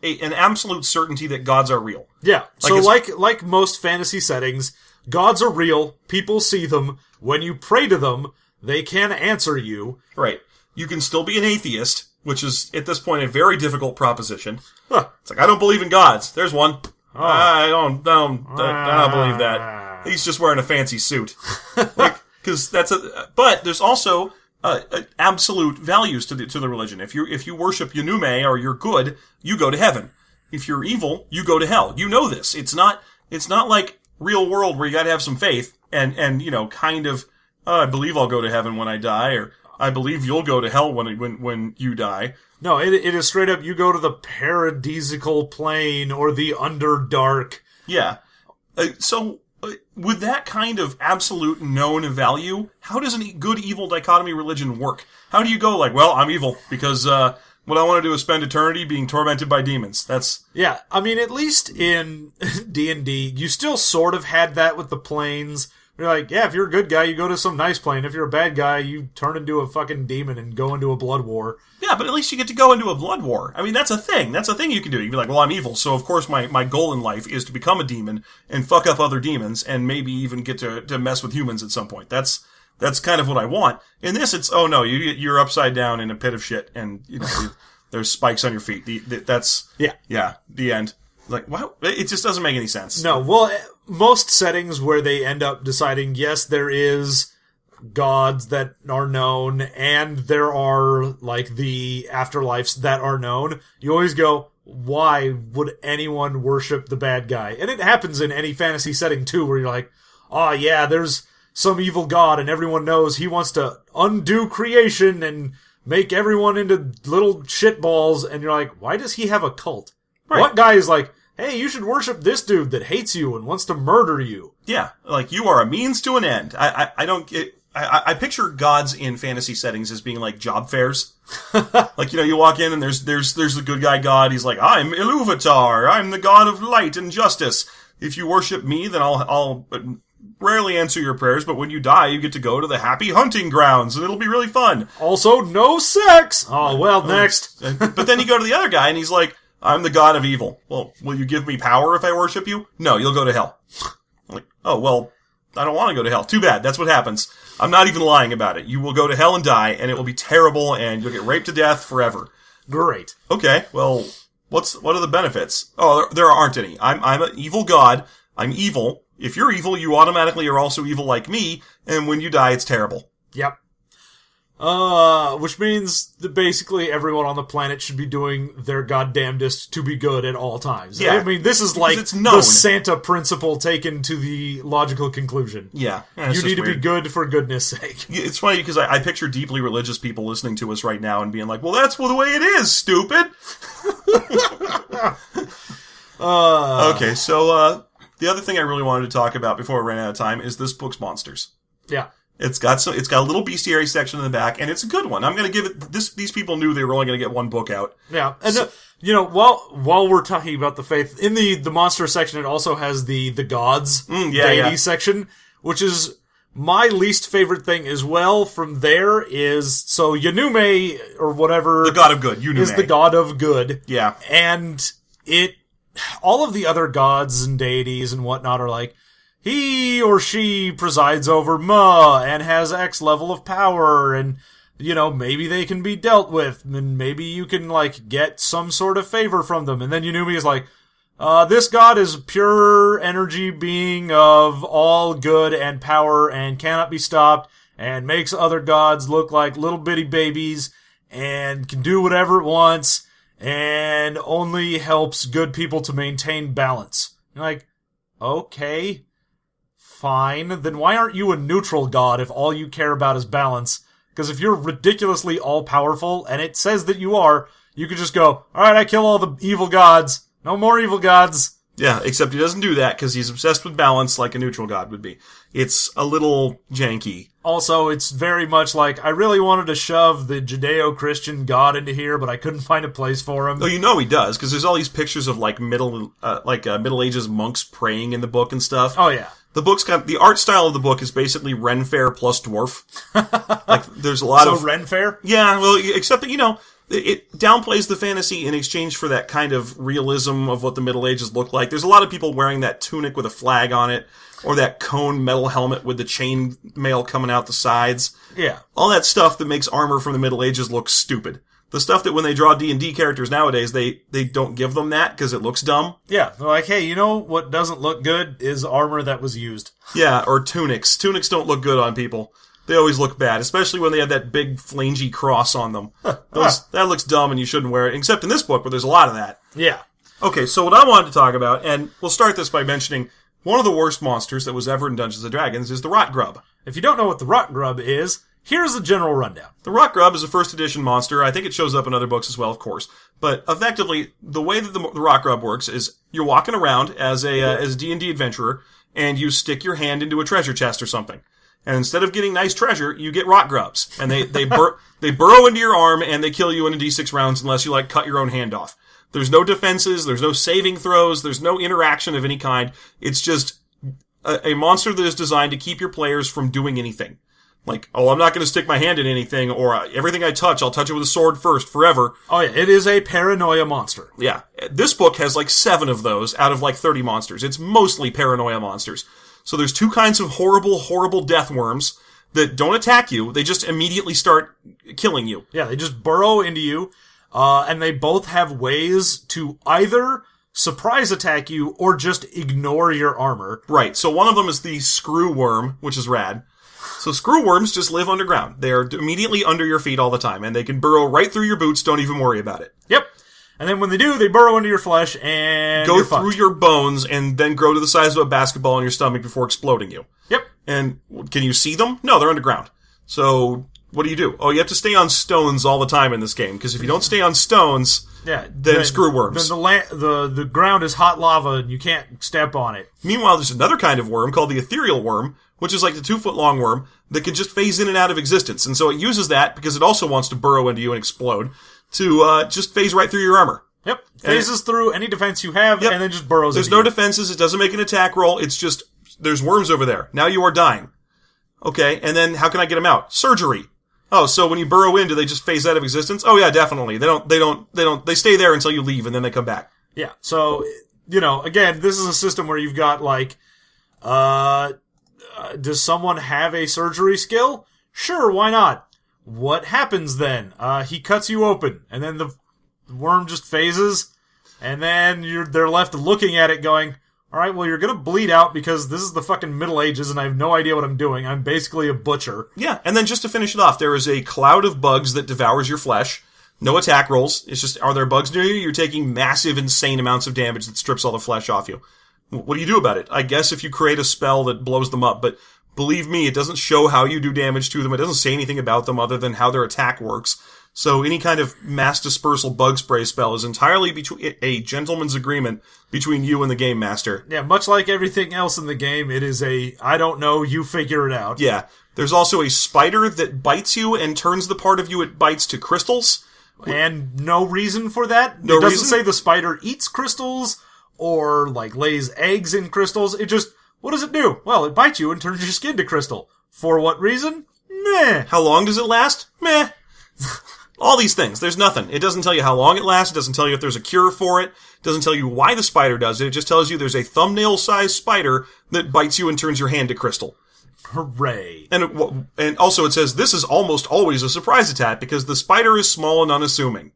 an absolute certainty that gods are real. Yeah. So like most fantasy settings, gods are real. People see them. When you pray to them, they can answer you. Right. You can still be an atheist, which is, at this point, a very difficult proposition. Huh. It's like, I don't believe in gods. There's one. Oh. I don't believe that. He's just wearing a fancy suit. But there's also absolute values to the religion. If you worship Yunume or you're good, you go to heaven. If you're evil, you go to hell. You know this. It's not like real world where you got to have some faith and kind of I believe I'll go to heaven when I die, or I believe you'll go to hell when you die. No, it is straight up, you go to the paradisical plane or the underdark. Yeah. With that kind of absolute known value, how does a good-evil dichotomy religion work? How do you go like, well, I'm evil because what I want to do is spend eternity being tormented by demons? Yeah, I mean, at least in D&D, you still sort of had that with the planes. You're like, yeah, if you're a good guy, you go to some nice plane. If you're a bad guy, you turn into a fucking demon and go into a blood war. Yeah, but at least you get to go into a blood war. I mean, that's a thing. That's a thing you can do. You can be like, well, I'm evil, so of course my goal in life is to become a demon and fuck up other demons and maybe even get to mess with humans at some point. That's kind of what I want. In this, it's, oh no, you're upside down in a pit of shit and, there's spikes on your feet. Yeah, the end. Like, wow, it just doesn't make any sense. No, well, most settings where they end up deciding, yes, there is gods that are known, and there are, like, the afterlives that are known, you always go, why would anyone worship the bad guy? And it happens in any fantasy setting, too, where you're like, oh, yeah, there's some evil god, and everyone knows he wants to undo creation and make everyone into little shitballs, and you're like, why does he have a cult? Right. What guy is like, hey, you should worship this dude that hates you and wants to murder you? Yeah, like, you are a means to an end. I don't get... I picture gods in fantasy settings as being like job fairs. Like, you walk in and there's the good guy god. He's like, I'm Iluvatar. I'm the god of light and justice. If you worship me, then I'll rarely answer your prayers, but when you die, you get to go to the happy hunting grounds, and it'll be really fun. Also, no sex! Oh, well, next. But then you go to the other guy, and he's like, I'm the god of evil. Well, will you give me power if I worship you? No, you'll go to hell. I'm like, oh, well, I don't want to go to hell. Too bad. That's what happens. I'm not even lying about it. You will go to hell and die, and it will be terrible, and you'll get raped to death forever. Great. Okay, well, what are the benefits? Oh, there aren't any. I'm an evil god. I'm evil. If you're evil, you automatically are also evil like me, and when you die, it's terrible. Yep. Which means that basically everyone on the planet should be doing their goddamnedest to be good at all times. Yeah. I mean, this is like the Santa principle taken to the logical conclusion. Yeah. You need to be good for goodness sake. It's funny because I picture deeply religious people listening to us right now and being like, well, that's the way it is, stupid! Okay, so, the other thing I really wanted to talk about before I ran out of time is this book's monsters. Yeah. It's got a little bestiary section in the back, and it's a good one. I'm going to give it this. These people knew they were only going to get one book out. Yeah, and while we're talking about the faith, in the monster section, it also has the gods deity section, which is my least favorite thing as well. From there is Yunume or whatever, the god of good, Yunume is the god of good. Yeah, and all of the other gods and deities and whatnot are like, he or she presides over Ma and has X level of power, and maybe they can be dealt with, and maybe you can get some sort of favor from them. And then Yunume is like, this god is pure energy being of all good and power and cannot be stopped and makes other gods look like little bitty babies and can do whatever it wants and only helps good people to maintain balance. You're like, okay, fine. Then why aren't you a neutral god if all you care about is balance? Because if you're ridiculously all-powerful, and it says that you are, you could just go, alright, I kill all the evil gods. No more evil gods. Yeah, except he doesn't do that because he's obsessed with balance like a neutral god would be. It's a little janky. Also, it's very much like, I really wanted to shove the Judeo-Christian god into here, but I couldn't find a place for him. Oh, he does, because there's all these pictures of Middle Ages monks praying in the book and stuff. Oh, yeah. The art style of the book is basically Ren Fair plus dwarf. There's a lot of... So Ren Fair? Yeah, well, except that, it downplays the fantasy in exchange for that kind of realism of what the Middle Ages look like. There's a lot of people wearing that tunic with a flag on it, or that cone metal helmet with the chain mail coming out the sides. Yeah. All that stuff that makes armor from the Middle Ages look stupid. The stuff that when they draw D&D characters nowadays, they don't give them that because it looks dumb. Yeah, they're like, hey, what doesn't look good is armor that was used. Yeah, or tunics. Tunics don't look good on people. They always look bad, especially when they have that big flangy cross on them. That looks dumb and you shouldn't wear it, except in this book where there's a lot of that. Yeah. Okay, so what I wanted to talk about, and we'll start this by mentioning one of the worst monsters that was ever in Dungeons & Dragons is the Rot Grub. If you don't know what the Rot Grub is, here's the general rundown. The Rot Grub is a first edition monster. I think it shows up in other books as well, of course. But effectively, the way that the Rot Grub works is you're walking around as a D&D adventurer, and you stick your hand into a treasure chest or something. And instead of getting nice treasure, you get rot grubs. And they burrow into your arm, and they kill you in a d6 rounds unless you, cut your own hand off. There's no defenses, there's no saving throws, there's no interaction of any kind. It's just a monster that is designed to keep your players from doing anything. I'm not going to stick my hand in anything, or everything I touch, I'll touch it with a sword first, forever. Oh yeah, it is a paranoia monster. Yeah. This book has 7 of those out of 30 monsters. It's mostly paranoia monsters. So there's 2 kinds of horrible, horrible death worms that don't attack you. They just immediately start killing you. Yeah, they just burrow into you, and they both have ways to either surprise attack you or just ignore your armor. Right, so one of them is the screw worm, which is rad. So screw worms just live underground. They're immediately under your feet all the time, and they can burrow right through your boots, don't even worry about it. Yep. And then when they do, they burrow into your flesh and go through your bones and then grow to the size of a basketball in your stomach before exploding you. Yep. And can you see them? No, they're underground. So what do? Oh, you have to stay on stones all the time in this game, because if you don't stay on stones, then screw worms. Then the ground is hot lava and you can't step on it. Meanwhile, there's another kind of worm called the ethereal worm, which is like the 2-foot-long worm that can just phase in and out of existence. And so it uses that, because it also wants to burrow into you and explode, to just phase right through your armor. Yep. Phases through any defense you have, and then just burrows There's into no defenses, it doesn't make an attack roll, it's just, there's worms over there. Now you are dying. Okay, and then how can I get them out? Surgery. Oh, so when you burrow in, do they just phase out of existence? Oh yeah, definitely. They stay there until you leave, and then they come back. Yeah, so, again, this is a system where you've got, does someone have a surgery skill? Sure, why not? What happens then? He cuts you open, and then the worm just phases, and then they're left looking at it going, alright, well, you're gonna bleed out because this is the fucking Middle Ages and I have no idea what I'm doing. I'm basically a butcher. Yeah, and then just to finish it off, there is a cloud of bugs that devours your flesh. No attack rolls. It's just, are there bugs near you? You're taking massive, insane amounts of damage that strips all the flesh off you. What do you do about it? I guess if you create a spell that blows them up, but believe me, it doesn't show how you do damage to them. It doesn't say anything about them other than how their attack works. So any kind of mass dispersal bug spray spell is entirely between a gentleman's agreement between you and the game master. Yeah, much like everything else in the game, it is I don't know, you figure it out. Yeah, There's also a spider that bites you and turns the part of you it bites to crystals. And no reason for that? No It doesn't reason? say the spider eats crystals or, like, lays eggs in crystals. It just, what does it do? Well, it bites you and turns your skin to crystal. For what reason? Meh. How long does it last? Meh. All these things. There's nothing. It doesn't tell you how long it lasts. It doesn't tell you if there's a cure for it. It doesn't tell you why the spider does it. It just tells you there's a thumbnail-sized spider that bites you and turns your hand to crystal. Hooray. And also it says this is almost always a surprise attack because the spider is small and unassuming.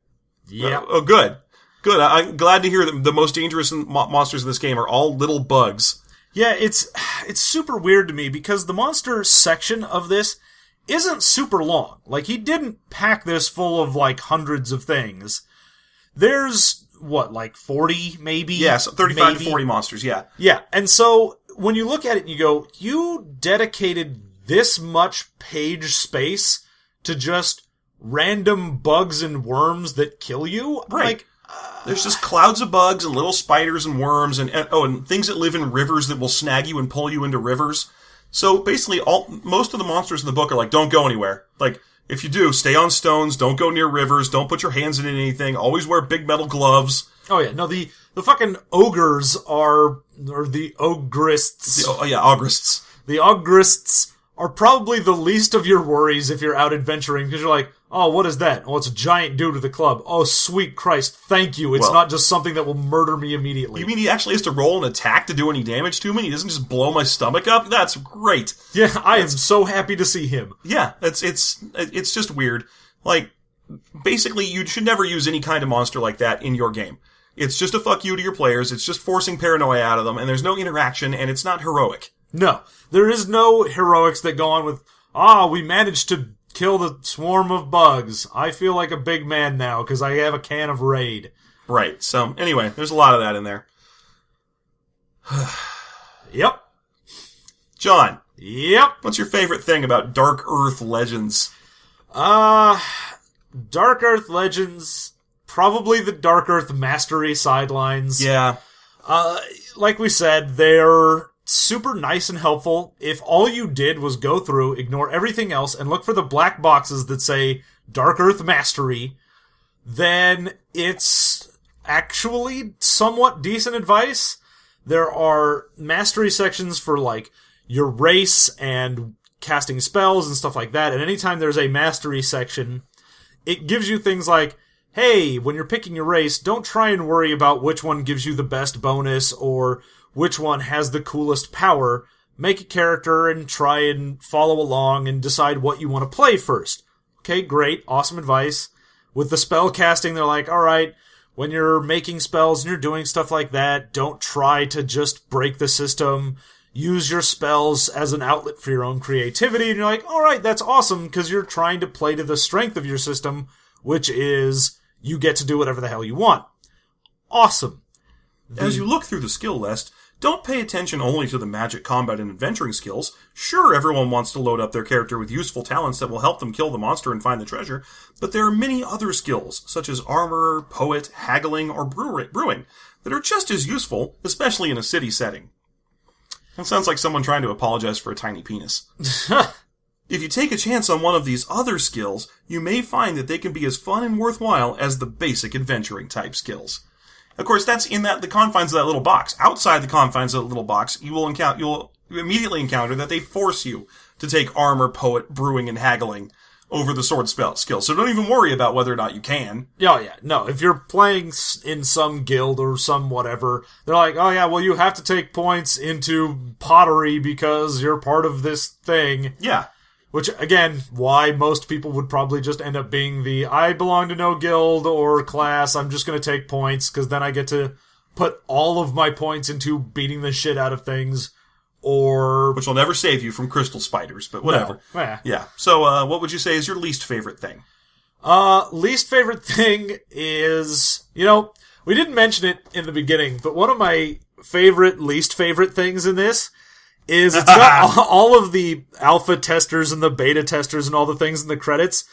Yeah. Good. Good. I'm glad to hear that the most dangerous monsters in this game are all little bugs. Yeah, it's super weird to me because the monster section of this isn't super long. Like, he didn't pack this full of, like, hundreds of things. There's, what, like 40, maybe? Yes, 35 maybe? to 40 monsters, yeah. Yeah, and so when you look at it and you go, you dedicated this much page space to just random bugs and worms that kill you? Right. Like, there's just clouds of bugs and little spiders and worms and things that live in rivers that will snag you and pull you into rivers. So basically, most of the monsters in the book are like, don't go anywhere. Like, if you do, stay on stones, don't go near rivers, don't put your hands in anything, always wear big metal gloves. oh yeah, no, the fucking ogres or the ogrists. Ogrists. The ogrists are probably the least of your worries if you're out adventuring, because you're like, oh, what is that? Oh, it's a giant dude with a club. Oh, sweet Christ, thank you. It's not just something that will murder me immediately. You mean he actually has to roll an attack to do any damage to me? He doesn't just blow my stomach up? That's great. Yeah, I am so happy to see him. Yeah, it's just weird. Like, basically, you should never use any kind of monster like that in your game. It's just a fuck you to your players, it's just forcing paranoia out of them, and there's no interaction, and it's not heroic. No, there is no heroics that go on with, we managed to kill the swarm of bugs. I feel like a big man now because I have a can of Raid. Right, so anyway, there's a lot of that in there. Yep. John. Yep. What's your favorite thing about Darkurthe Legends? Darkurthe Legends, probably the Darkurthe Mastery sidelines. Yeah. Like we said, they're super nice and helpful. If all you did was go through, ignore everything else, and look for the black boxes that say Darkurthe Mastery, then it's actually somewhat decent advice. There are mastery sections for, like, your race and casting spells and stuff like that, and anytime there's a mastery section, it gives you things like, hey, when you're picking your race, don't try and worry about which one gives you the best bonus or which one has the coolest power. Make a character and try and follow along and decide what you want to play first. Okay, great. Awesome advice. With the spell casting, they're like, alright, when you're making spells and you're doing stuff like that, don't try to just break the system. Use your spells as an outlet for your own creativity. And you're like, alright, that's awesome, because you're trying to play to the strength of your system, which is you get to do whatever the hell you want. Awesome. As you look through the skill list, don't pay attention only to the magic, combat, and adventuring skills. Sure, everyone wants to load up their character with useful talents that will help them kill the monster and find the treasure, but there are many other skills, such as armor, poet, haggling, or brewing, that are just as useful, especially in a city setting. That sounds like someone trying to apologize for a tiny penis. If you take a chance on one of these other skills, you may find that they can be as fun and worthwhile as the basic adventuring type skills. Of course, that's in the confines of that little box. Outside the confines of that little box, you'll immediately encounter that they force you to take armor, poet, brewing, and haggling over the sword spell skill. So don't even worry about whether or not you can. Oh, yeah. No, if you're playing in some guild or some whatever, they're like, oh, yeah, well, you have to take points into pottery because you're part of this thing. Yeah. Which, again, why most people would probably just end up being the, I belong to no guild or class, I'm just going to take points, because then I get to put all of my points into beating the shit out of things, or... Which will never save you from crystal spiders, but whatever. No. Yeah. So, what would you say is your least favorite thing? Least favorite thing is, we didn't mention it in the beginning, but one of my least favorite things in this is it's got all of the alpha testers and the beta testers and all the things in the credits,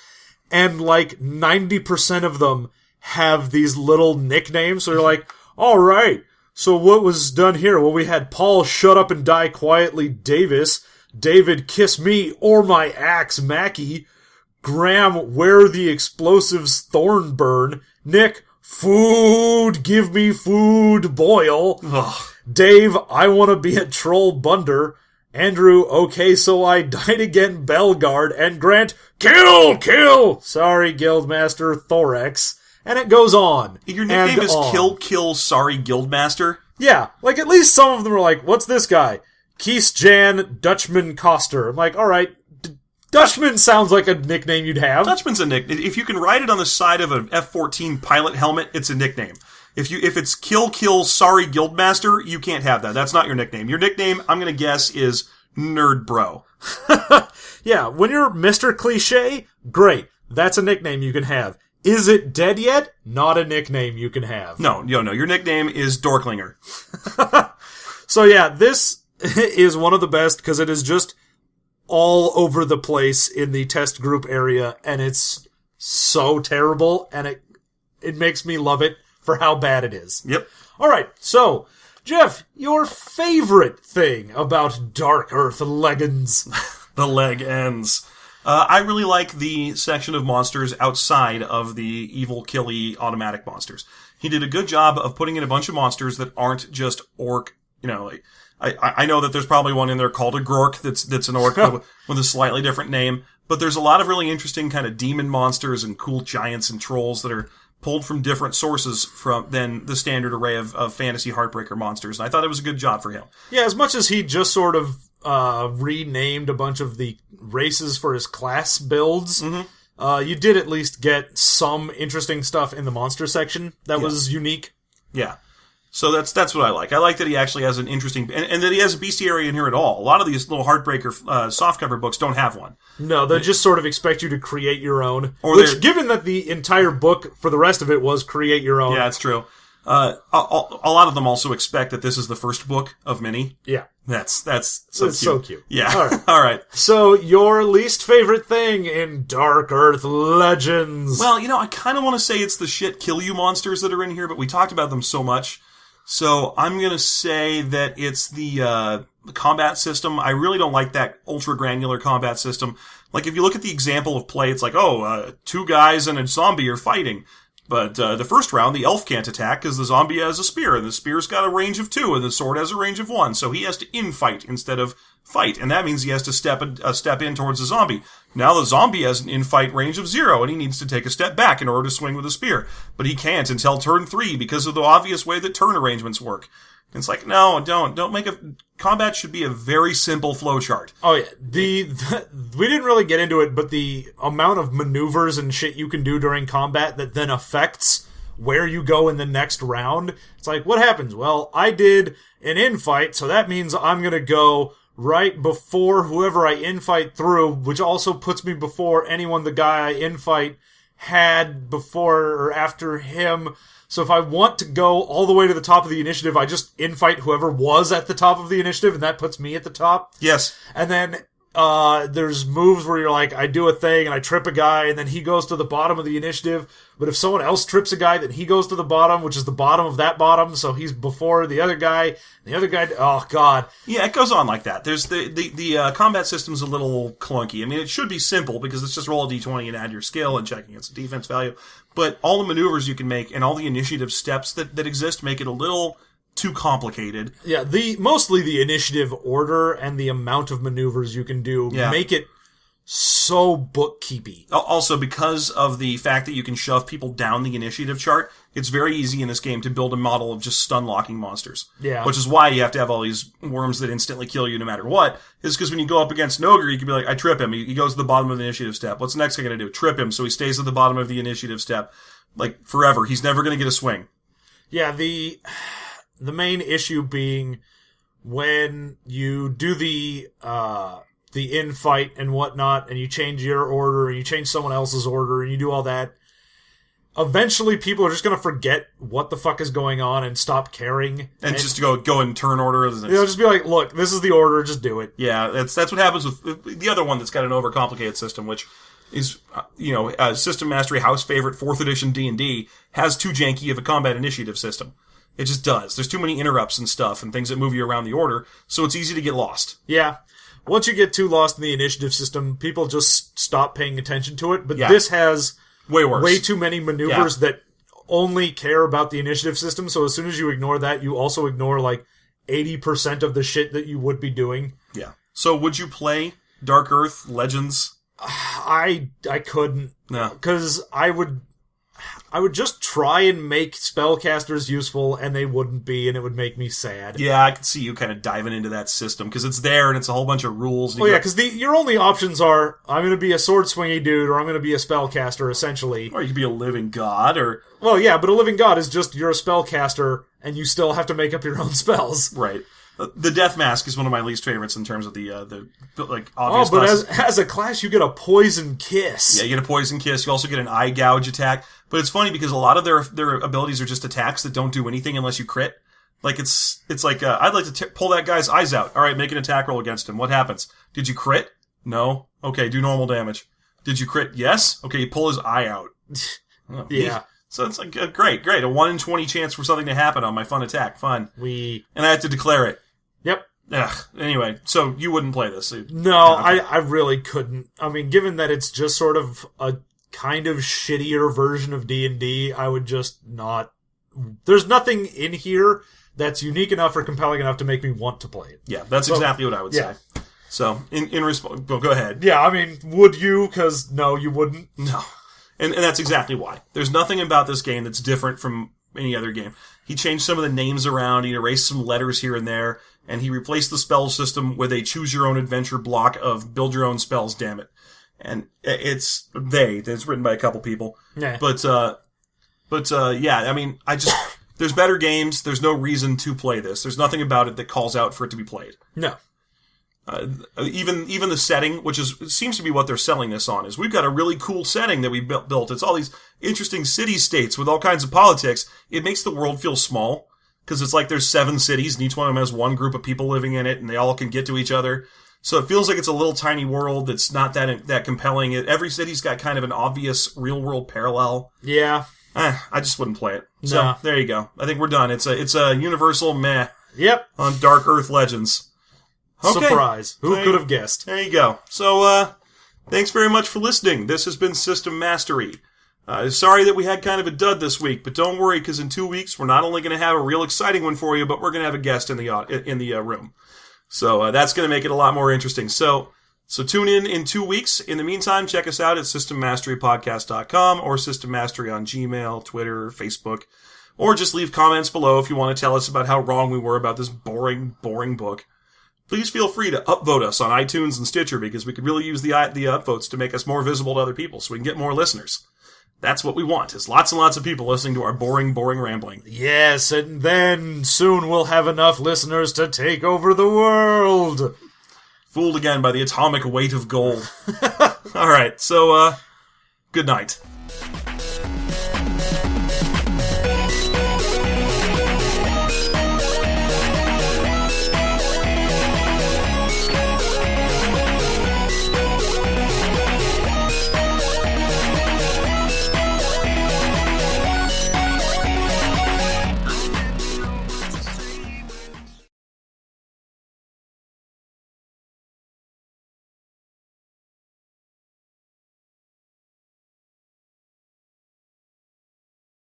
and like 90% of them have these little nicknames, so you're like, alright, so what was done here? Well, we had Paul Shut Up and Die Quietly Davis, David, kiss me or my axe, Mackie. Graham, where the explosives thorn burn. Nick, food, give me food, boil. Ugh. Dave, I want to be a troll bunder. Andrew, okay, so I died again, Belgard. And Grant, kill! Sorry, Guildmaster Thorax. And it goes on. Your nickname is Kill, sorry, Guildmaster? Yeah, like at least some of them are like, what's this guy? Kees Jan Dutchman Koster. I'm like, alright, Dutchman sounds like a nickname you'd have. Dutchman's a nickname. If you can write it on the side of an F-14 pilot helmet, it's a nickname. If it's Kill, sorry, Guildmaster, you can't have that. That's not your nickname. Your nickname, I'm gonna guess, is Nerd Bro. Yeah, when you're Mr. Cliche, great. That's a nickname you can have. Is it dead yet? Not a nickname you can have. No. Your nickname is Dorklinger. So yeah, this is one of the best because it is just all over the place in the test group area, and it's so terrible, and it makes me love it for how bad it is. Yep. Alright, so, Jeff, your favorite thing about Darkurthe Legends? The leg ends. I really like the section of monsters outside of the evil, killy, automatic monsters. He did a good job of putting in a bunch of monsters that aren't just orc, like, I know that there's probably one in there called a Grork that's an orc with a slightly different name, but there's a lot of really interesting kind of demon monsters and cool giants and trolls that are pulled from different sources than the standard array of fantasy Heartbreaker monsters. And I thought it was a good job for him. Yeah, as much as he just sort of renamed a bunch of the races for his class builds, you did at least get some interesting stuff in the monster section that was unique. Yeah. So that's what I like. I like that he actually has an interesting... And that he has a bestiary in here at all. A lot of these little Heartbreaker softcover books don't have one. No, they just sort of expect you to create your own. Which, given that the entire book, for the rest of it, was create your own. Yeah, that's true. A lot of them also expect that this is the first book of many. Yeah. That's so cute. So cute. Yeah. All right. All right. So, your least favorite thing in Darkurthe Legends? Well, I kind of want to say it's the shit kill you monsters that are in here, but we talked about them so much. So I'm going to say that it's the combat system. I really don't like that ultra granular combat system. Like, if you look at the example of play, it's like, two guys and a zombie are fighting. But the first round, the elf can't attack because the zombie has a spear, and the spear's got a range of 2, and the sword has a range of 1. So he has to infight instead of fight, and that means he has to step in towards the zombie. Now the zombie has an infight range of 0, and he needs to take a step back in order to swing with a spear. But he can't until turn 3 because of the obvious way that turn arrangements work. It's like, no, don't make combat should be a very simple flowchart. Oh yeah, we didn't really get into it, but the amount of maneuvers and shit you can do during combat that then affects where you go in the next round. It's like, what happens? Well, I did an infight, so that means I'm gonna go right before whoever I infight through, which also puts me before the guy I infight had before or after him. So if I want to go all the way to the top of the initiative, I just infight whoever was at the top of the initiative, and that puts me at the top. Yes. And then there's moves where you're like, I do a thing, and I trip a guy, and then he goes to the bottom of the initiative. But if someone else trips a guy, then he goes to the bottom, which is the bottom of that bottom, so he's before the other guy. The other guy, oh god. Yeah, it goes on like that. There's the combat system's a little clunky. I mean, it should be simple because it's just roll a d20 and add your skill and check against the defense value. But all the maneuvers you can make and all the initiative steps that exist make it a little too complicated. Yeah, mostly the initiative order and the amount of maneuvers you can do make it so bookkeepy. Also, because of the fact that you can shove people down the initiative chart, it's very easy in this game to build a model of just stun-locking monsters. Yeah. Which is why you have to have all these worms that instantly kill you no matter what, is because when you go up against an ogre, you can be like, I trip him. He goes to the bottom of the initiative step. What's the next thing I'm going to do? Trip him, so he stays at the bottom of the initiative step. Like, forever. He's never going to get a swing. Yeah, the main issue being when you do the infight and whatnot, and you change your order, and you change someone else's order, and you do all that, eventually people are just going to forget what the fuck is going on and stop caring. And just go in turn order. Just be like, look, this is the order, just do it. Yeah, that's what happens with the other one that's got an overcomplicated system, which is, System Mastery House favorite 4th edition D&D, has too janky of a combat initiative system. It just does. There's too many interrupts and stuff and things that move you around the order, so it's easy to get lost. Yeah. once you get too lost in the initiative system, people just stop paying attention to it. But Yeah. this has Way worse. way too many maneuvers that only care about the initiative system. So as soon as you ignore that, you also ignore like 80% of the shit that you would be doing. Yeah. So would you play Darkurthe Legends? I couldn't. No. Because I would just try and make spellcasters useful, and they wouldn't be, and it would make me sad. Yeah, I could see you kind of diving into that system, because it's there, and it's a whole bunch of rules. Oh yeah, because your only options are, I'm going to be a sword swingy dude, or I'm going to be a spellcaster, essentially. Or you could be a living god, or... Well, yeah, but a living god is just, you're a spellcaster, and you still have to make up your own spells. Right. The Death Mask is one of my least favorites in terms of the obvious Oh, but classes. as a class, you get a poison kiss. Yeah, you get a poison kiss. You also get an eye gouge attack. But it's funny because a lot of their abilities are just attacks that don't do anything unless you crit. Like it's like I'd like to pull that guy's eyes out. All right, make an attack roll against him. What happens? Did you crit? No. Okay, do normal damage. Did you crit? Yes. Okay, you pull his eye out. Oh, Yeah. So it's like great. A 1 in 20 chance for something to happen on my fun attack. Fun. And I had to declare it. Yep. Ugh. Anyway, so you wouldn't play this? No, Okay. I really couldn't. I mean, given that it's just sort of a kind of shittier version of D&D, I would just not... There's nothing in here that's unique enough or compelling enough to make me want to play it. Yeah, that's exactly what I would say. So, in response... Well, go ahead. Yeah, I mean, would you? Because, no, you wouldn't. No. And that's exactly why. There's nothing about this game that's different from any other game. He changed some of the names around, he erased some letters here and there, and he replaced the spell system with a choose-your-own-adventure block of build-your-own-spells, damn it. And it's written by a couple people. Yeah. But yeah, I mean, there's better games, there's no reason to play this. There's nothing about it that calls out for it to be played. No. Even the setting, which seems to be what they're selling this on, is we've got a really cool setting that we built. It's all these interesting city-states with all kinds of politics. It makes the world feel small, because it's like there's 7 cities, and each one of them has one group of people living in it, and they all can get to each other. So it feels like it's a little tiny world that's not that compelling. Every city's got kind of an obvious real-world parallel. Yeah. I just wouldn't play it. So, No. there you go. I think we're done. It's a universal meh Yep. on Darkurthe Legends. Okay. Surprise. Who could have guessed? There you go. So, thanks very much for listening. This has been System Mastery. Sorry that we had kind of a dud this week, but don't worry, because in 2 weeks, we're not only going to have a real exciting one for you, but we're going to have a guest in the room. So, that's going to make it a lot more interesting. So tune in 2 weeks. In the meantime, check us out at systemmasterypodcast.com or System Mastery on Gmail, Twitter, Facebook, or just leave comments below if you want to tell us about how wrong we were about this boring book. Please feel free to upvote us on iTunes and Stitcher, because we could really use the upvotes to make us more visible to other people so we can get more listeners. That's what we want, is lots and lots of people listening to our boring rambling. Yes, and then soon we'll have enough listeners to take over the world. Fooled again by the atomic weight of gold. All right, so, good night.